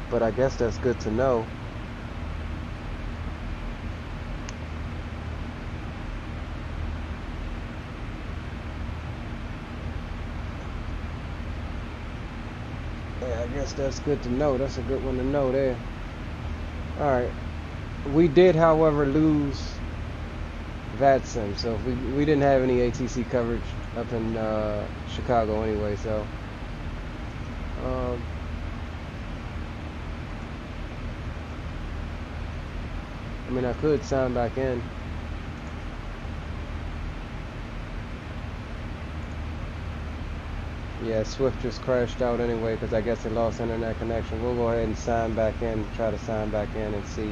But I guess that's good to know. I guess that's good to know. That's a good one to know there. Alright. We did, however, lose Vatsim. So we didn't have any ATC coverage up in Chicago anyway. So I mean, I could sign back in. Yeah, Swift just crashed out anyway because I guess it lost internet connection. We'll go ahead and sign back in, try to sign back in and see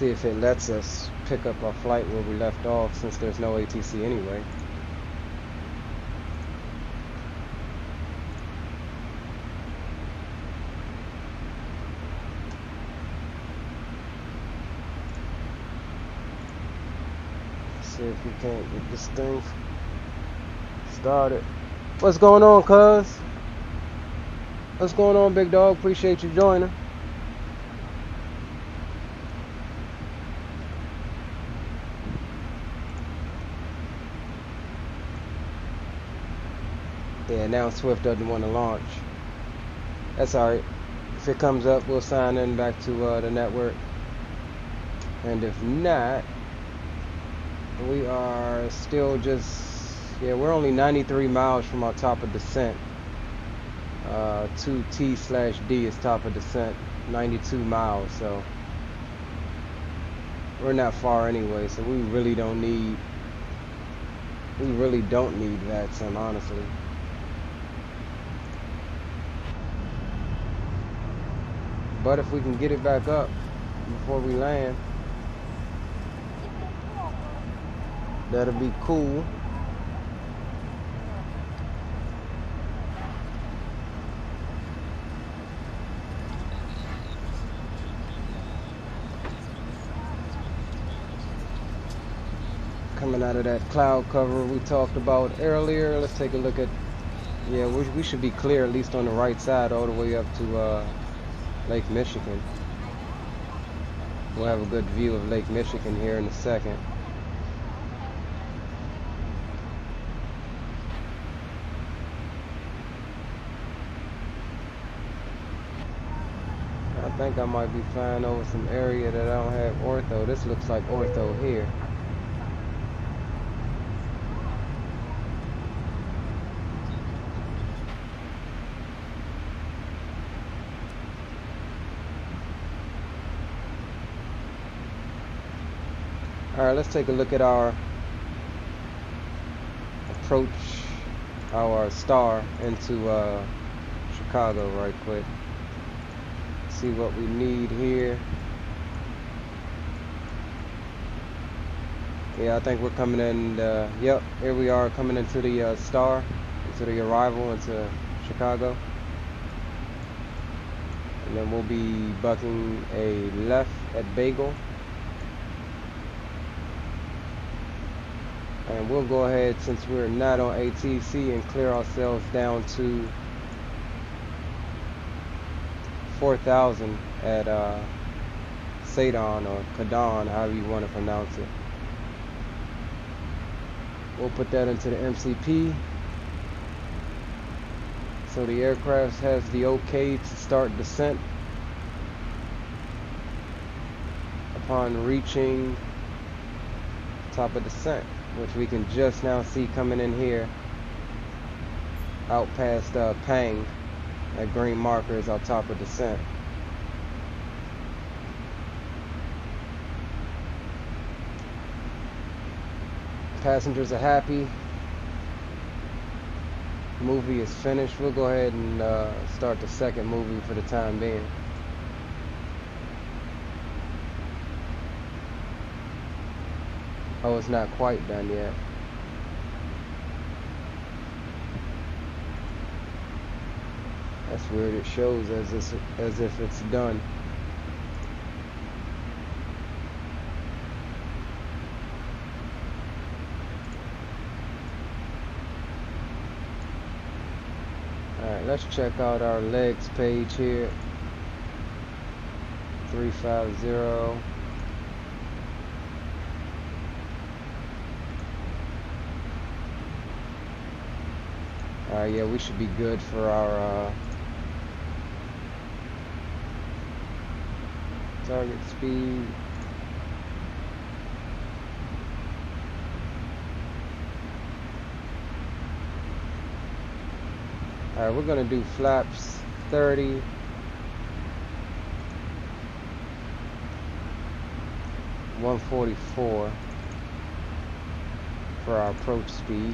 if it lets us pick up our flight where we left off, since there's no ATC anyway. See if we can't get this thing started. What's going on, cuz? What's going on, big dog? Appreciate you joining. Yeah, now Swift doesn't want to launch. That's alright. If it comes up, we'll sign in back to the network. And if not, we are still just, yeah, we're only 93 miles from our top of descent. 2T/D is top of descent, 92 miles, so we're not far anyway, so we really don't need Vatsim, honestly. But if we can get it back up before we land, that'll be cool. Coming out of that cloud cover we talked about earlier, let's take a look at, yeah, we should be clear at least on the right side all the way up to Lake Michigan. We'll have a good view of Lake Michigan here in a second. I think I might be flying over some area that I don't have Ortho. This looks like Ortho here. Alright, let's take a look at our approach, our star into Chicago right quick. See what we need here. Yeah, I think we're coming in, yep, here we are coming into the star, into the arrival into Chicago. And then we'll be bucking a left at Bagel. And we'll go ahead, since we're not on ATC, and clear ourselves down to 4,000 at Sadon or Kadon, however you want to pronounce it. We'll put that into the MCP. So the aircraft has the OK to start descent upon reaching top of descent, which we can just now see coming in here out past Pang. That green marker is our top of descent. Passengers are happy. Movie is finished. We'll go ahead and start the second movie for the time being. Oh, it's not quite done yet. That's weird. It shows as if it's done. Alright, let's check out our legs page here. 350. Alright, yeah, we should be good for our target speed. Alright, we're gonna do flaps 30. $144 for our approach speed.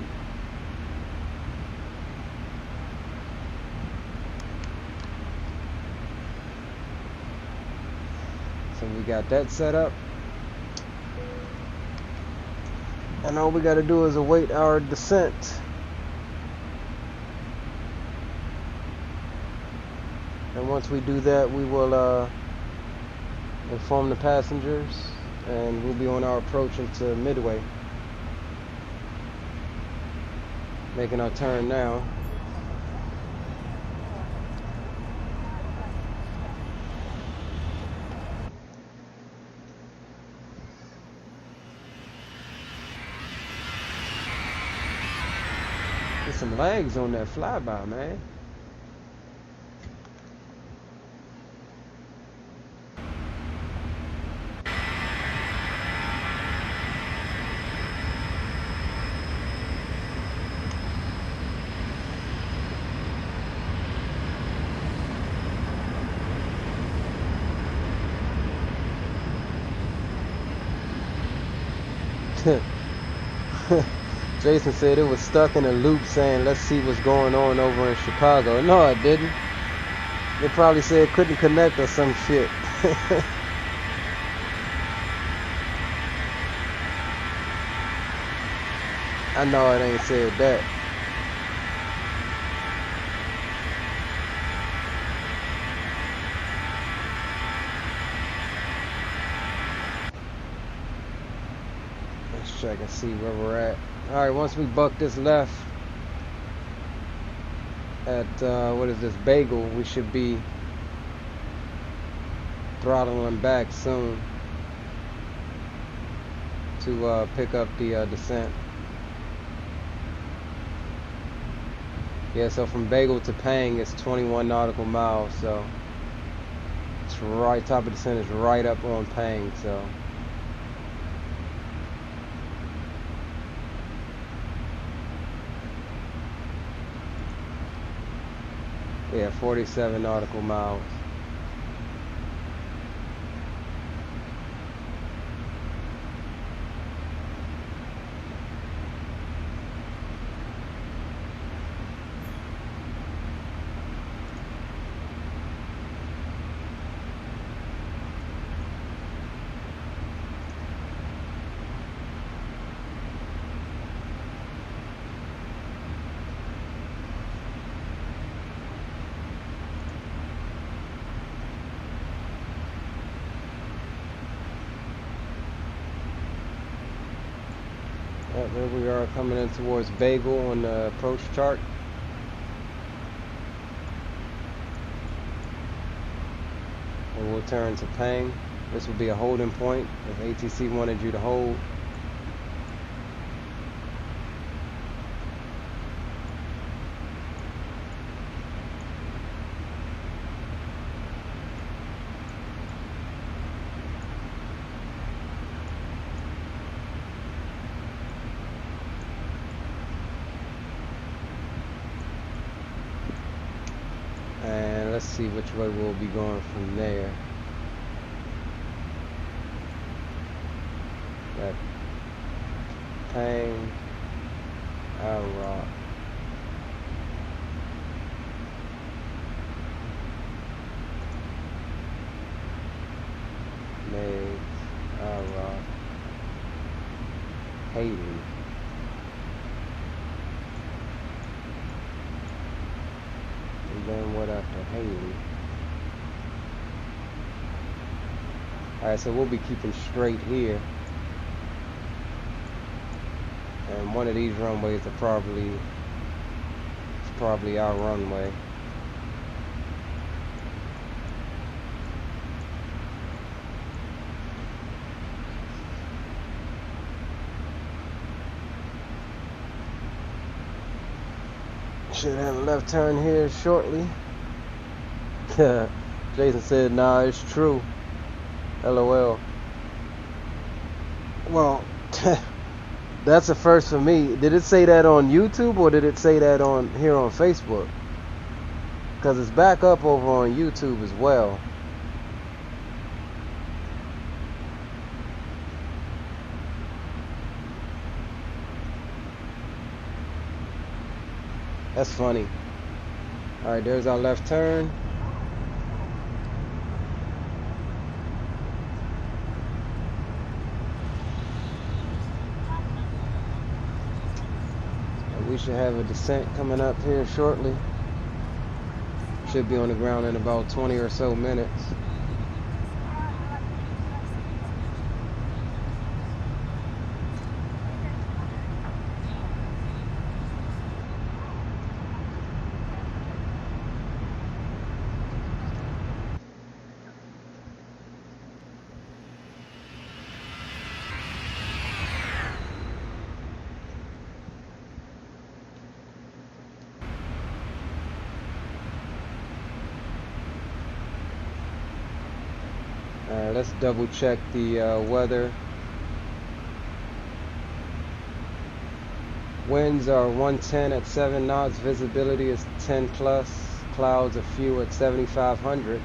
So we got that set up. And all we got to do is await our descent. And once we do that, we will inform the passengers, and we'll be on our approach into Midway. Making our turn now. There's some legs on that flyby, man. Jason said it was stuck in a loop saying, let's see what's going on over in Chicago. No, it didn't. They probably said it couldn't connect or some shit. I know it ain't said that. Let's check and see where we're at. Alright, once we buck this left at, what is this, Bagel, we should be throttling back soon to pick up the descent. Yeah, so from Bagel to Pang it's 21 nautical miles, so it's right, top of the descent is right up on Pang, so yeah, 47 nautical miles. There we are coming in towards Bagel on the approach chart. And we'll turn to Pang. This will be a holding point if ATC wanted you to hold. And let's see which way we'll be going from there. Got Pang, Aorus, Mech, Aorus, Haley. And then what after Haley? Alright, so we'll be keeping straight here. And one of these runways are probably our runway. Should have a left turn here shortly. Jason said, nah, it's true. LOL. Well, that's a first for me. Did it say that on YouTube or did it say that on here on Facebook? Because it's back up over on YouTube as well. That's funny. Alright, there's our left turn. And we should have a descent coming up here shortly. Should be on the ground in about 20 or so minutes. Let's double check the weather. Winds are 110 at 7 knots. Visibility is 10 plus. Clouds are few at 7,500.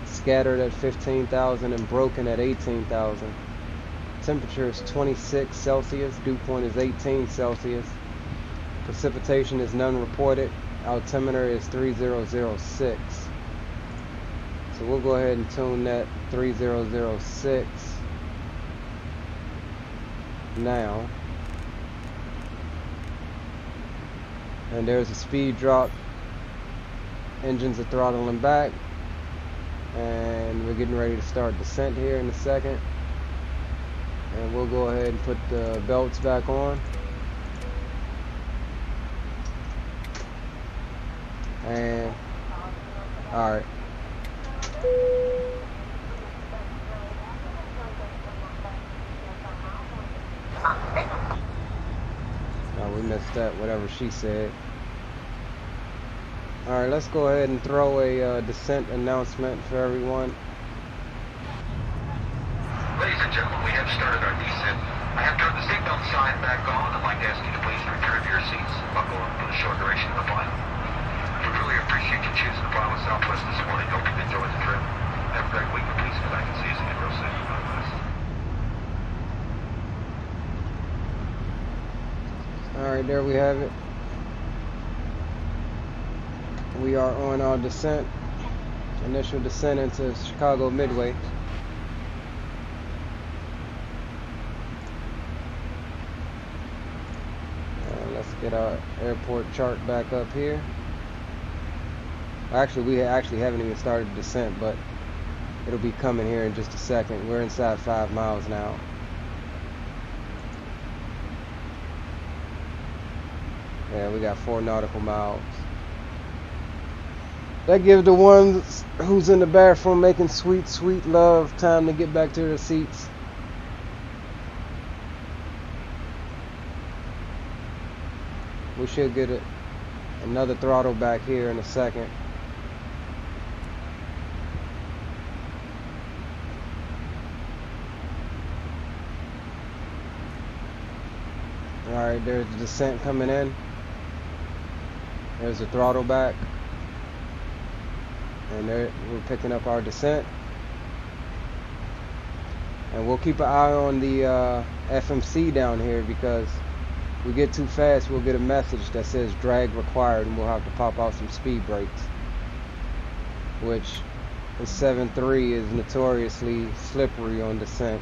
Scattered at 15,000 and broken at 18,000. Temperature is 26 Celsius. Dew point is 18 Celsius. Precipitation is none reported. Altimeter is 3006. So we'll go ahead and tune that 3006 now. And there's a speed drop. Engines are throttling back. And we're getting ready to start descent here in a second. And we'll go ahead and put the belts back on. And alright. Oh, we missed that, whatever she said. Alright, let's go ahead and throw a descent announcement for everyone. Ladies and gentlemen, we have started our descent. I have turned the seatbelt sign back on. I'd like to ask you to please return to your seats. Buckle up for the short duration of the flight. We really appreciate you choosing to fly with Southwest this morning. Hope you've enjoyed the trip. Have a great week, and please come back and see us again real soon. God bless. Alright, there we have it. We are on our descent. Initial descent into Chicago Midway. Let's get our airport chart back up here. Actually, we haven't even started descent, but it'll be coming here in just a second. We're inside 5 miles now. Yeah, we got 4 nautical miles. That gives the ones who's in the bathroom making sweet, sweet love time to get back to their seats. We should get another throttle back here in a second. Alright, there's the descent coming in. There's the throttle back. And there we're picking up our descent. And we'll keep an eye on the FMC down here, because if we get too fast, we'll get a message that says drag required, and we'll have to pop out some speed brakes, which the 7.3 is notoriously slippery on descent.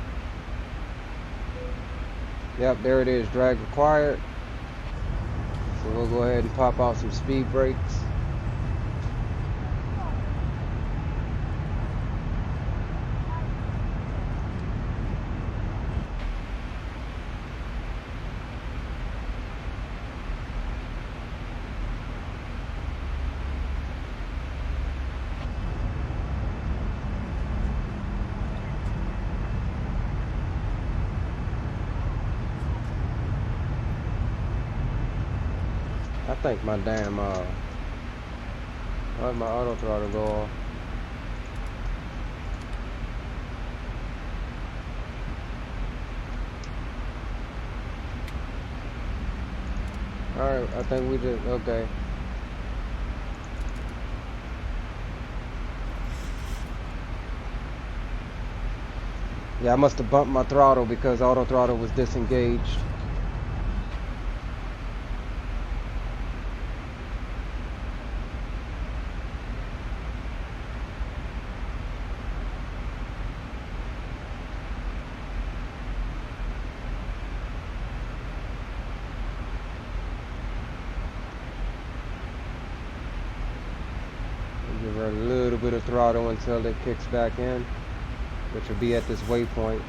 Yep, there it is, drag required. So we'll go ahead and pop out some speed brakes. I think my damn let my auto throttle go off. Alright, I think we did okay. Yeah, I must have bumped my throttle because auto throttle was disengaged. Give her a little bit of throttle until it kicks back in, which will be at this waypoint.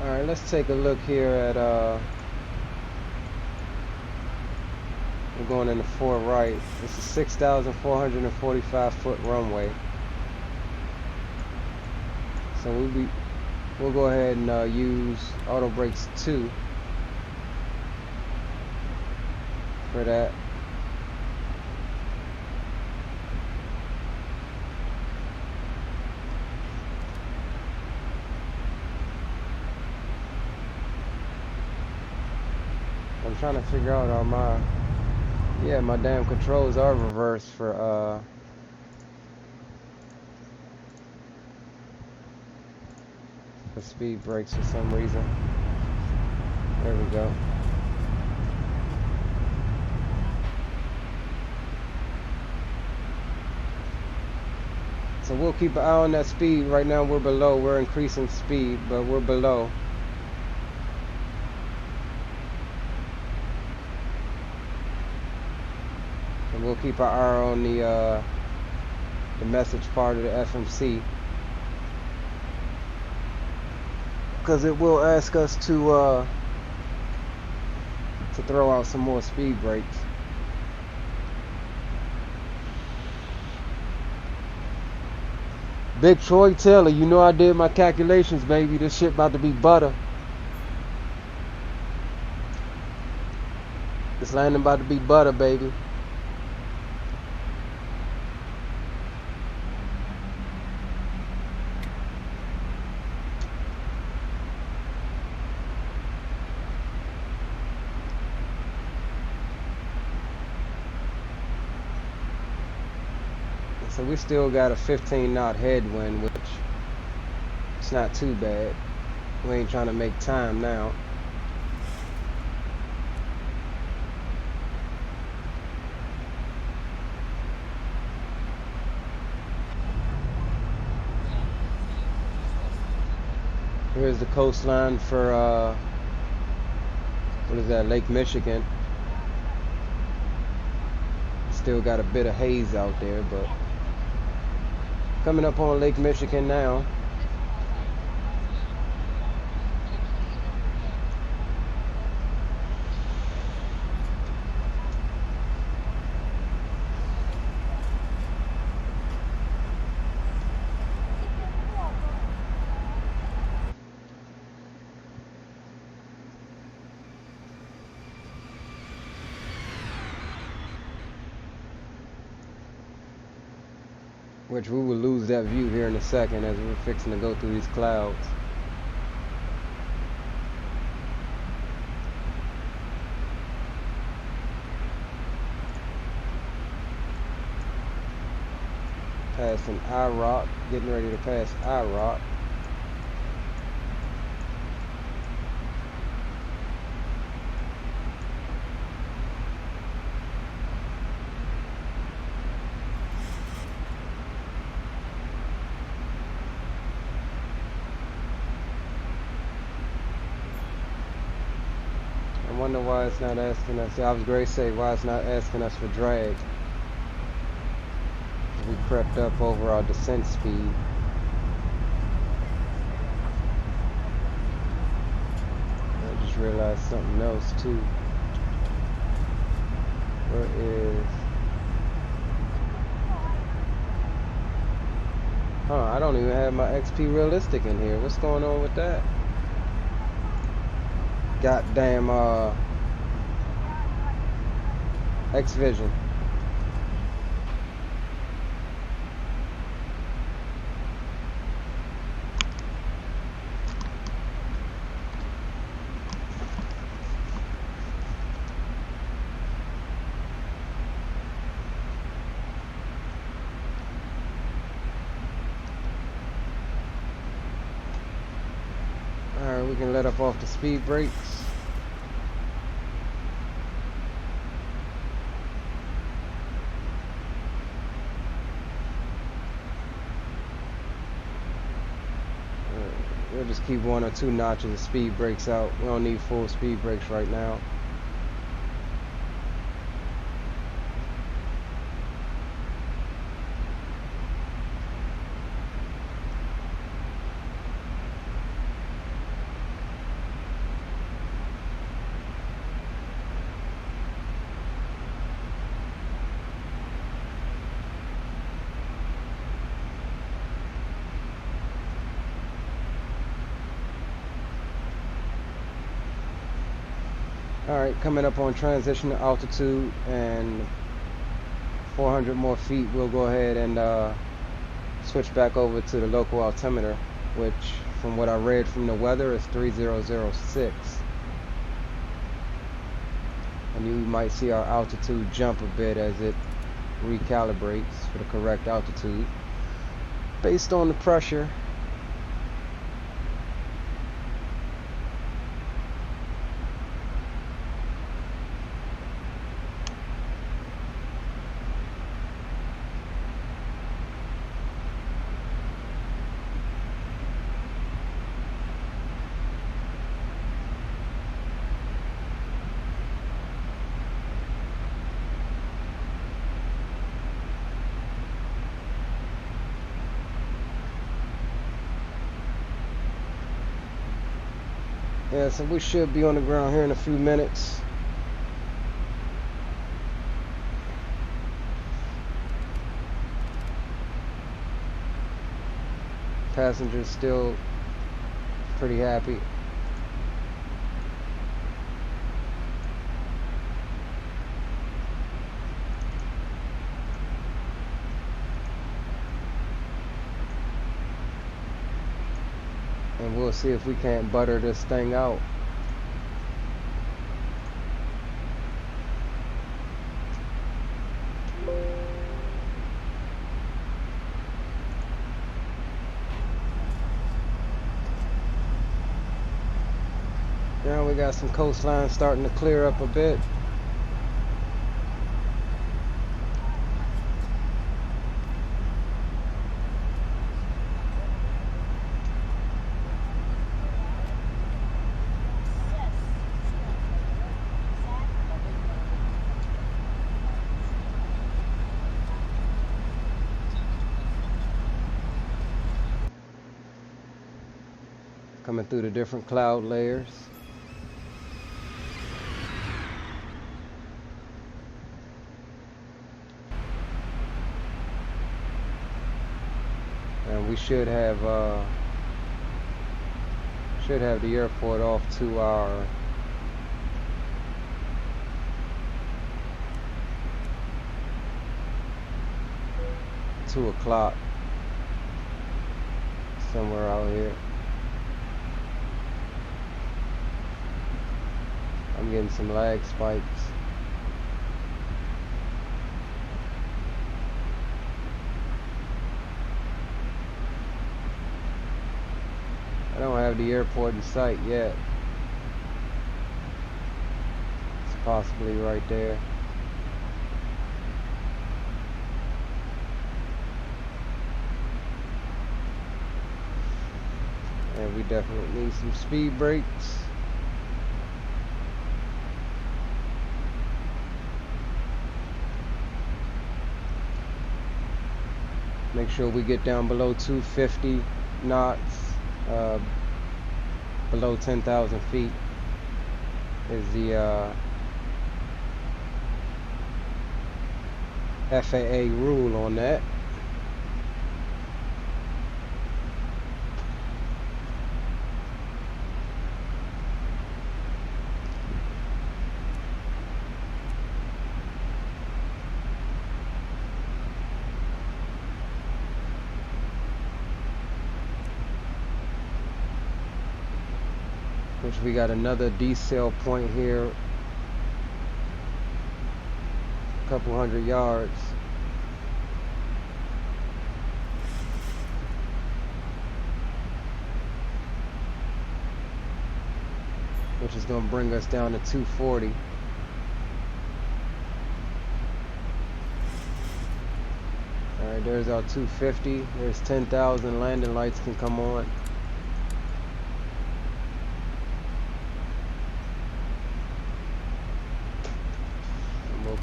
Alright, let's take a look here at we're going in the 4 right. It's a 6,445 foot runway. So we'll go ahead and use auto brakes 2. for that. I'm trying to figure out all my, yeah, my damn controls are reversed for speed brakes for some reason. There we go. So we'll keep an eye on that speed. Right now we're below. We're increasing speed, but we're below. And we'll keep our eye on the message part of the FMC, because it will ask us to throw out some more speed brakes. Big Troy Taylor, you know I did my calculations, baby. This shit about to be butter. This landing about to be butter, baby. So we still got a 15 knot headwind, which it's not too bad. We ain't trying to make time now. Here's the coastline for what is that, Lake Michigan. Still got a bit of haze out there, but coming up on Lake Michigan now. Which we will lose that view here in a second as we're fixing to go through these clouds. Passing I-Rock, getting ready to pass I-Rock. I wonder why it's not asking us. I was going to say why it's not asking us for drag. We crept up over our descent speed. I just realized something else too. Where is? I don't even have my XP Realistic in here. What's going on with that? Goddamn X-Vision. Alright, we can let up off the speed brakes. We'll just keep 1 or 2 notches of speed brakes out. We don't need full speed brakes right now. Alright, coming up on transition to altitude and 400 more feet, we'll go ahead and switch back over to the local altimeter, which from what I read from the weather is 3006. And you might see our altitude jump a bit as it recalibrates for the correct altitude based on the pressure. Yeah, so we should be on the ground here in a few minutes. Passengers still pretty happy. And we'll see if we can't butter this thing out. Now we got some coastline starting to clear up a bit. Coming through the different cloud layers. And we should have the airport off to our (2 o'clock) somewhere out here. I'm getting some lag spikes. I don't have the airport in sight yet. It's possibly right there. And we definitely need some speed brakes. Make sure we get down below 250 knots, below 10,000 feet is the FAA rule on that. Which we got another decel point here, a couple hundred yards. Which is going to bring us down to 240. Alright, there's our 250. There's 10,000 landing lights can come on.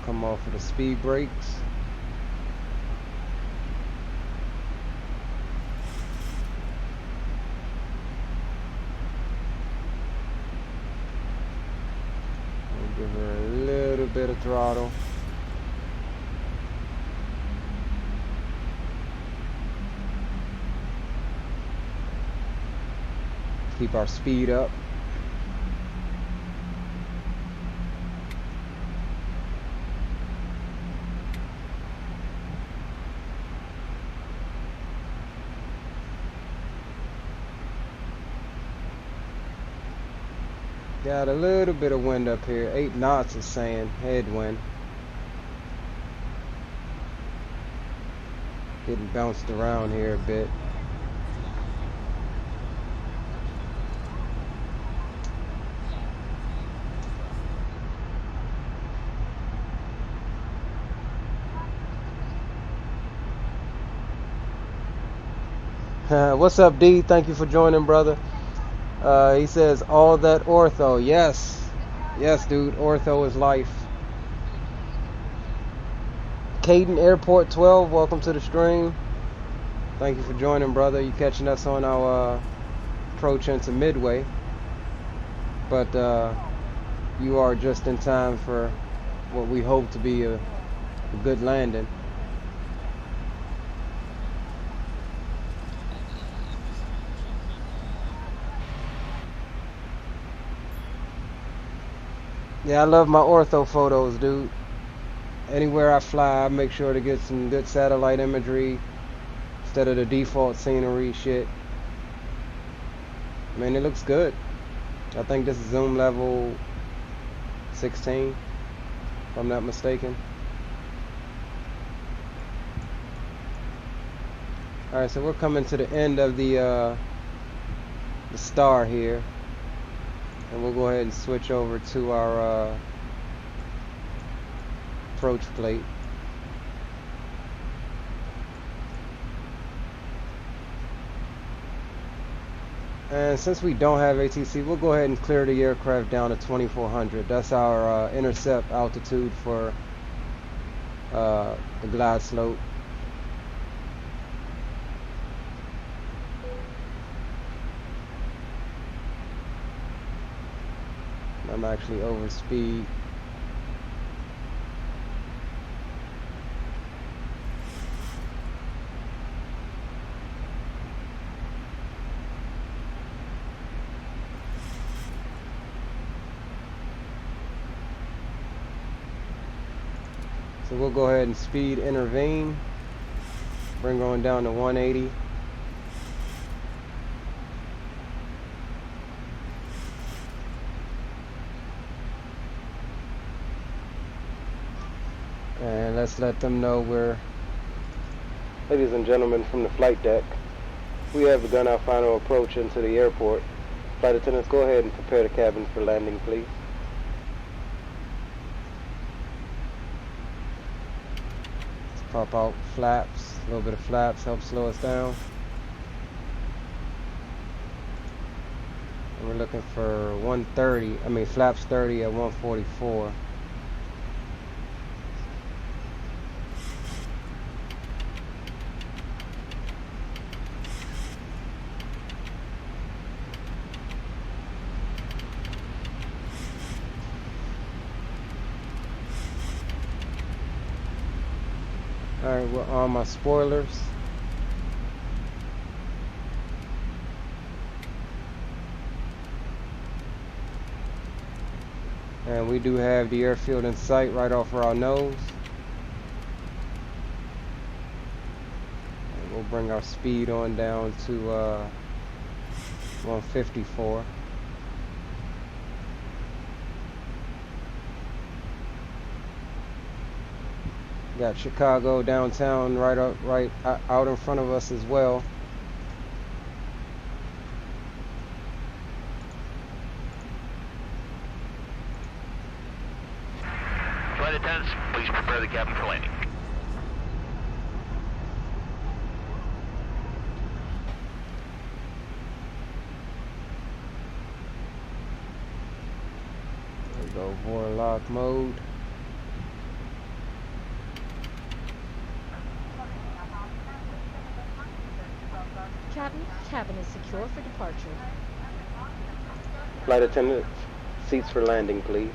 Come off of the speed brakes. We'll give her a little bit of throttle. Keep our speed up. Got a little bit of wind up here. 8 knots is saying headwind. Getting bounced around here a bit. What's up, D? Thank you for joining, brother. He says, all that ortho. Yes. Yes, dude. Ortho is life. Caden Airport 12, welcome to the stream. Thank you for joining, brother. You catching us on our approach into Midway. But you are just in time for what we hope to be a good landing. Yeah, I love my ortho photos, dude. Anywhere I fly, I make sure to get some good satellite imagery instead of the default scenery shit. I mean, it looks good. I think this is zoom level 16, if I'm not mistaken. Alright, so we're coming to the end of the star here. And we'll go ahead and switch over to our approach plate. And since we don't have ATC, we'll go ahead and clear the aircraft down to 2400. That's our intercept altitude for the glide slope. I'm actually over speed. So we'll go ahead and speed intervene. Bring on down to 180. And let's let them know we're, ladies and gentlemen from the flight deck, we have begun our final approach into the airport. Flight attendants, go ahead and prepare the cabin for landing, please. Let's pop out flaps. A little bit of flaps helps slow us down. And we're looking for 130, flaps 30 at 144. Alright, we're on my spoilers. And we do have the airfield in sight right off of our nose. And we'll bring our speed on down to 154. Got Chicago downtown right out in front of us as well. Flight attendants, please prepare the cabin for landing. There we go, Warlock mode. Cabin is secure for departure. Flight attendants, seats for landing, please.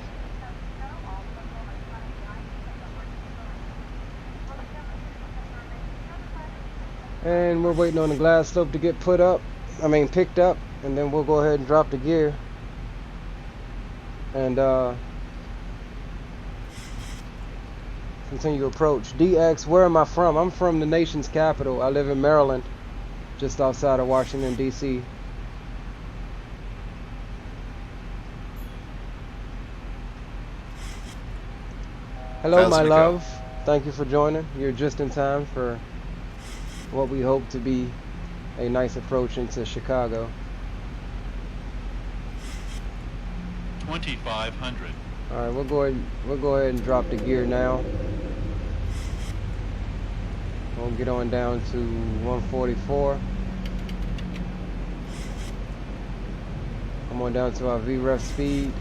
And we're waiting on the glide slope to get picked up, and then we'll go ahead and drop the gear. And continue approach. DX, where am I from? I'm from the nation's capital. I live in Maryland, just outside of Washington, D.C. Hello, my Thousand to go. love. Thank you for joining. You're just in time for what we hope to be a nice approach into Chicago. 2,500. All right, we'll go ahead and drop the gear now. We'll get on down to 144. Come on down to our VREF speed.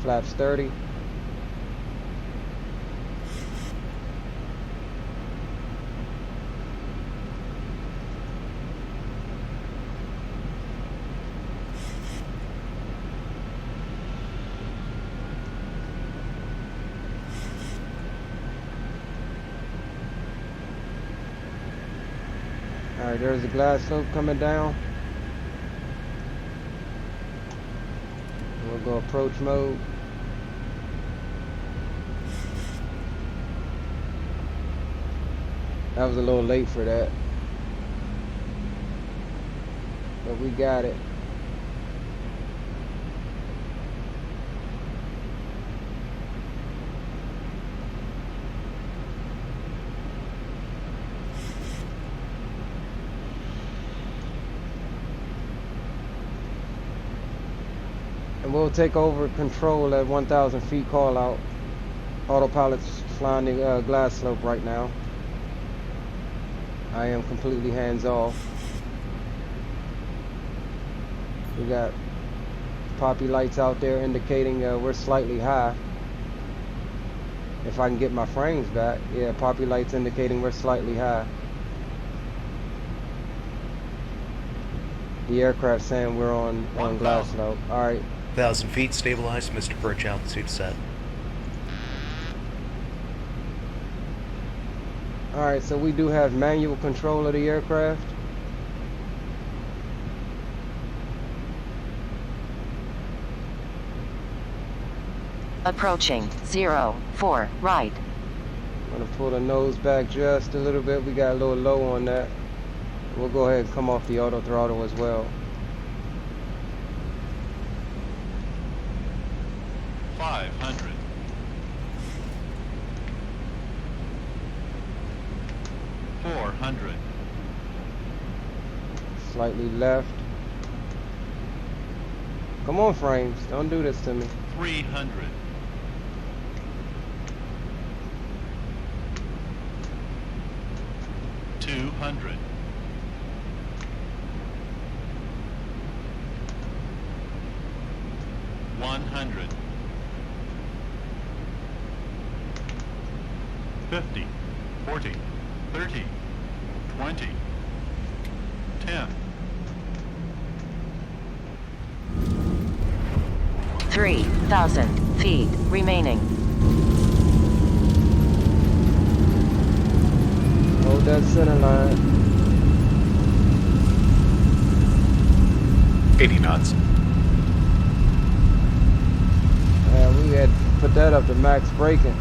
Flaps 30. Alright, there's the glass slope coming down. We'll go approach mode. I was a little late for that, but we got it. And we'll take over control at 1,000 feet call out. Autopilot's flying the glass slope right now. I am completely hands off. We got poppy lights out there indicating we're slightly high. If I can get my frames back, yeah, poppy lights indicating we're slightly high. The aircraft saying we're on glass slope. All right. 1,000 feet stabilized. Mr. Perch altitude set. Alright, so we do have manual control of the aircraft. Approaching 04 right. I'm gonna pull the nose back just a little bit. We got a little low on that. We'll go ahead and come off the auto throttle as well. 500. 400. Slightly left. Come on, frames. Don't do this to me. 300. 200. 100. 50. 40. 30. 20. 10. 3,000 feet remaining. Hold that center line. 80 knots. Yeah, we had put that up to max braking.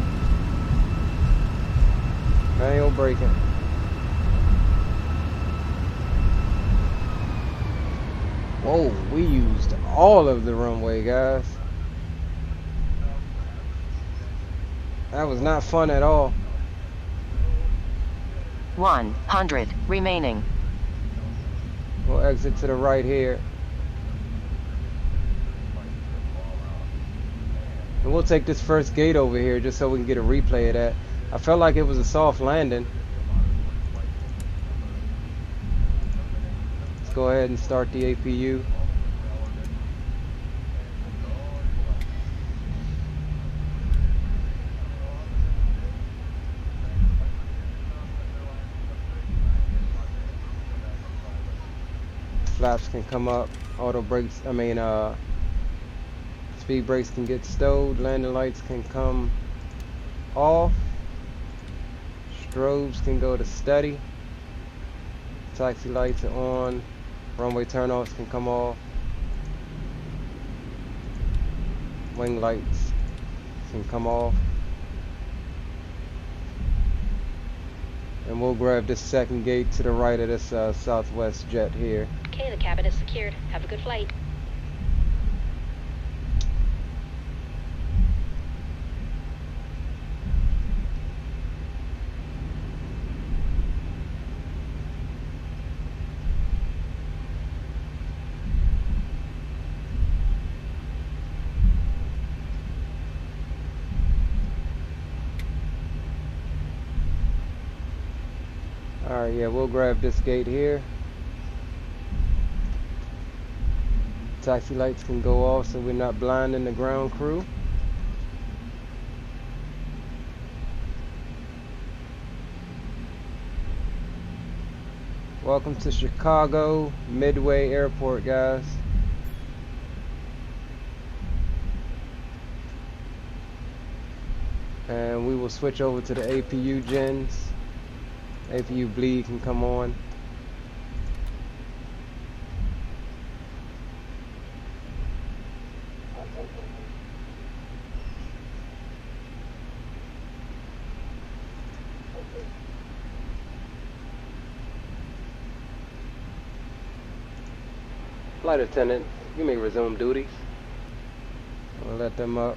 Manual braking. Whoa, we used all of the runway, guys. That was not fun at all. 100 remaining. We'll exit to the right here. And we'll take this first gate over here just so we can get a replay of that. I felt like it was a soft landing. Let's go ahead and start the APU. Flaps can come up, auto brakes, speed brakes can get stowed, landing lights can come off, strobes can go to steady, taxi lights are on, runway turnoffs can come off, wing lights can come off. And we'll grab this second gate to the right of this Southwest jet here. Okay, the cabin is secured. Have a good flight. Alright, yeah, we'll grab this gate here. Taxi lights can go off so we're not blinding the ground crew. Welcome to Chicago Midway Airport, guys. And we will switch over to the APU gens. APU bleed can come on. Flight attendant, you may resume duties. We'll let them up.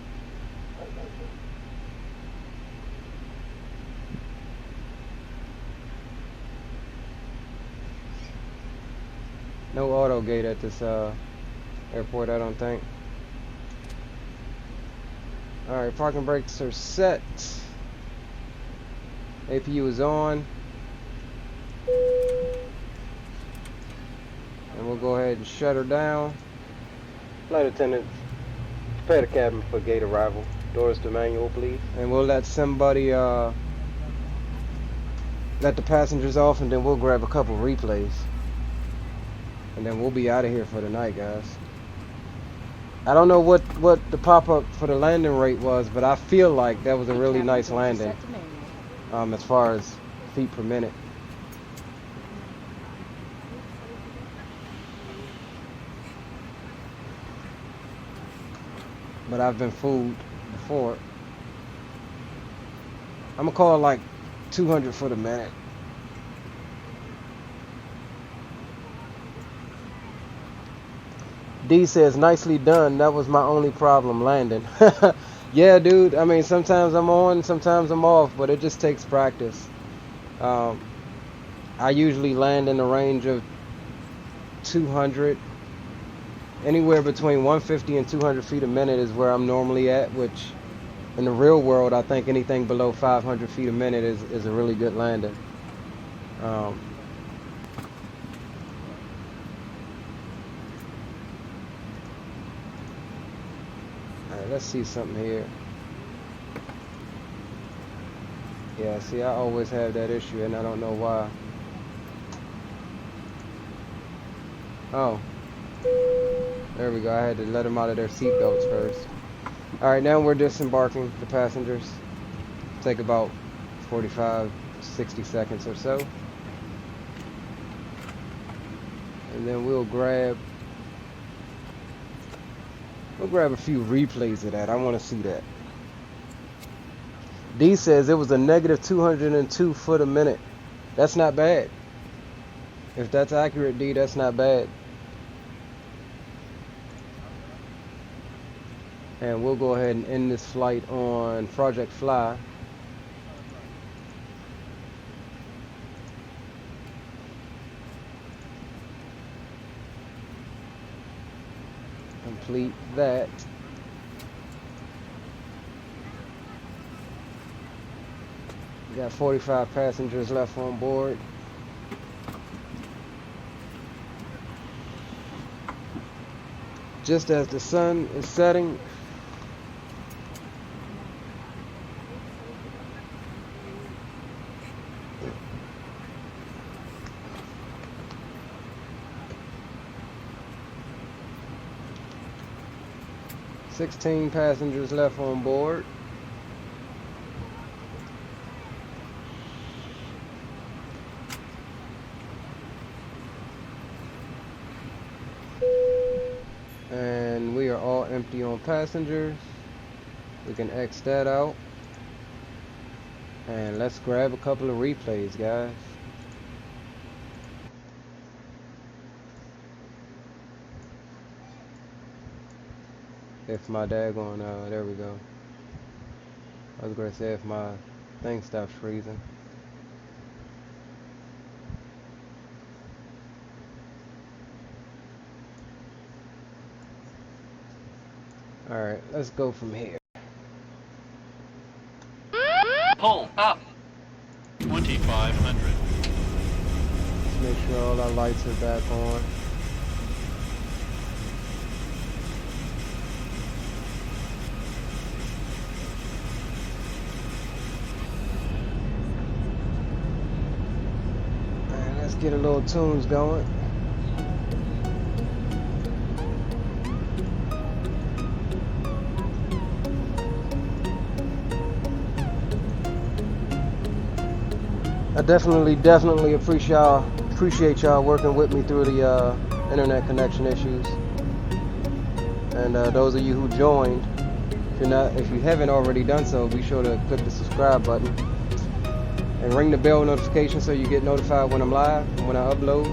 No auto gate at this airport, I don't think. Alright, parking brakes are set. APU is on. And we'll go ahead and shut her down. Flight attendants, prepare the cabin for gate arrival. Doors to manual, please. And we'll let somebody let the passengers off, and then we'll grab a couple replays. And then we'll be out of here for the night, guys. I don't know what the pop-up for the landing rate was, but I feel like that was a really nice landing. As far as feet per minute. But I've been fooled before. I'm gonna call like 200 for the minute. D says, nicely done. That was my only problem landing. Yeah, dude. I mean, sometimes I'm on, sometimes I'm off, but it just takes practice. I usually land in the range of 200. Anywhere between 150 and 200 feet a minute is where I'm normally at, which in the real world, I think anything below 500 feet a minute is a really good landing. Let's see something here. Yeah, see, I always have that issue, and I don't know why. Oh. There we go. I had to let them out of their seatbelts first. Alright, now we're disembarking the passengers. Take about 45, 60 seconds or so. And then we'll grab a few replays of that. I want to see that. D says it was a negative 202 foot a minute. That's not bad. If that's accurate, D, that's not bad. And we'll go ahead and end this flight on Project Fly. Complete that. We got 45 passengers left on board. Just as the sun is setting, $16 passengers left on board. And we are all empty on passengers. We can X that out. And let's grab a couple of replays, guys. If my daggone, there we go. I was gonna say if my thing stops freezing. Alright, let's go from here. Pull up. 2,500. Let's make sure all our lights are back on. And let's get a little tunes going. I definitely appreciate y'all working with me through the internet connection issues. And those of you who joined, if you haven't already done so, be sure to click the subscribe button and ring the bell notification so you get notified when I'm live and when I upload.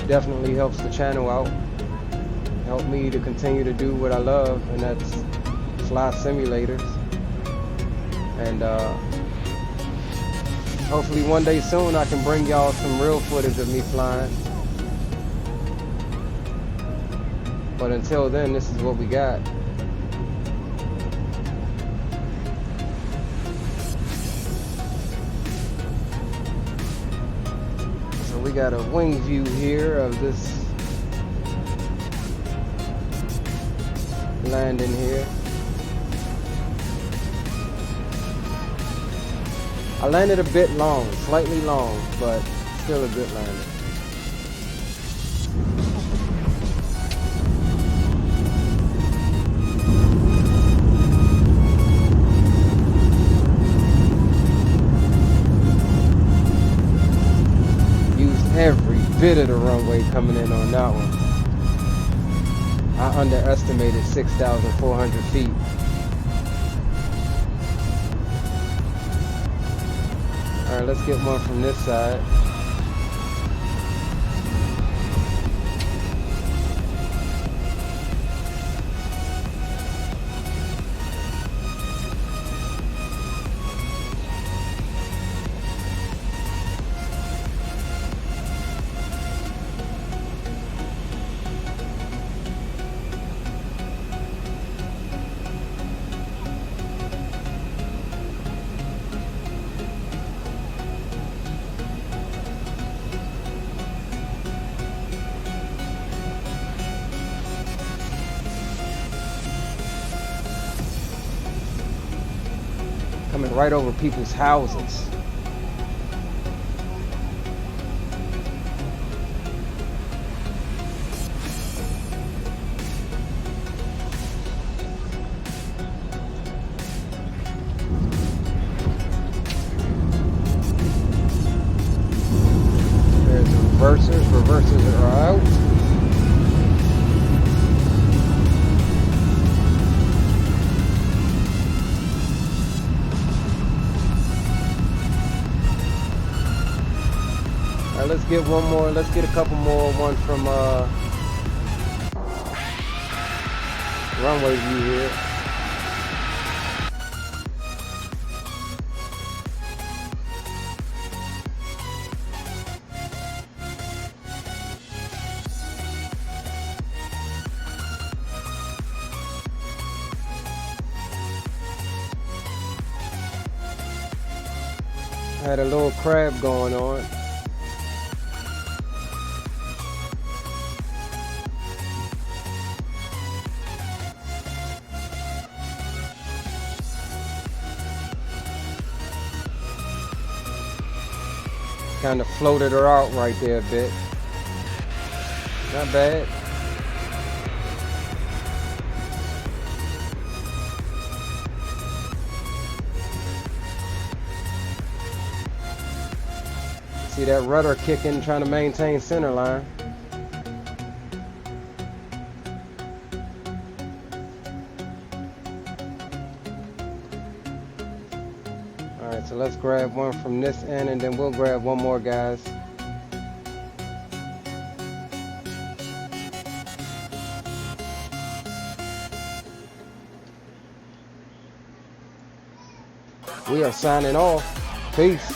Definitely helps the channel out, help me to continue to do what I love, and that's fly simulators. And hopefully one day soon I can bring y'all some real footage of me flying. But until then, this is what we got. So we got a wing view here of this landing here. I landed a bit long, slightly long, but still a good landing. Used every bit of the runway coming in on that one. I underestimated 6,400 feet. Alright, let's get one from this side. Coming right over people's houses. There's reversers. Reversers are out. Let's get one more. Let's get a couple more. One from runway view here. Had a little crab going on. Kind of floated her out right there a bit. Not bad. See that rudder kicking, trying to maintain center line. So let's grab one from this end, and then we'll grab one more, guys. We are signing off. Peace.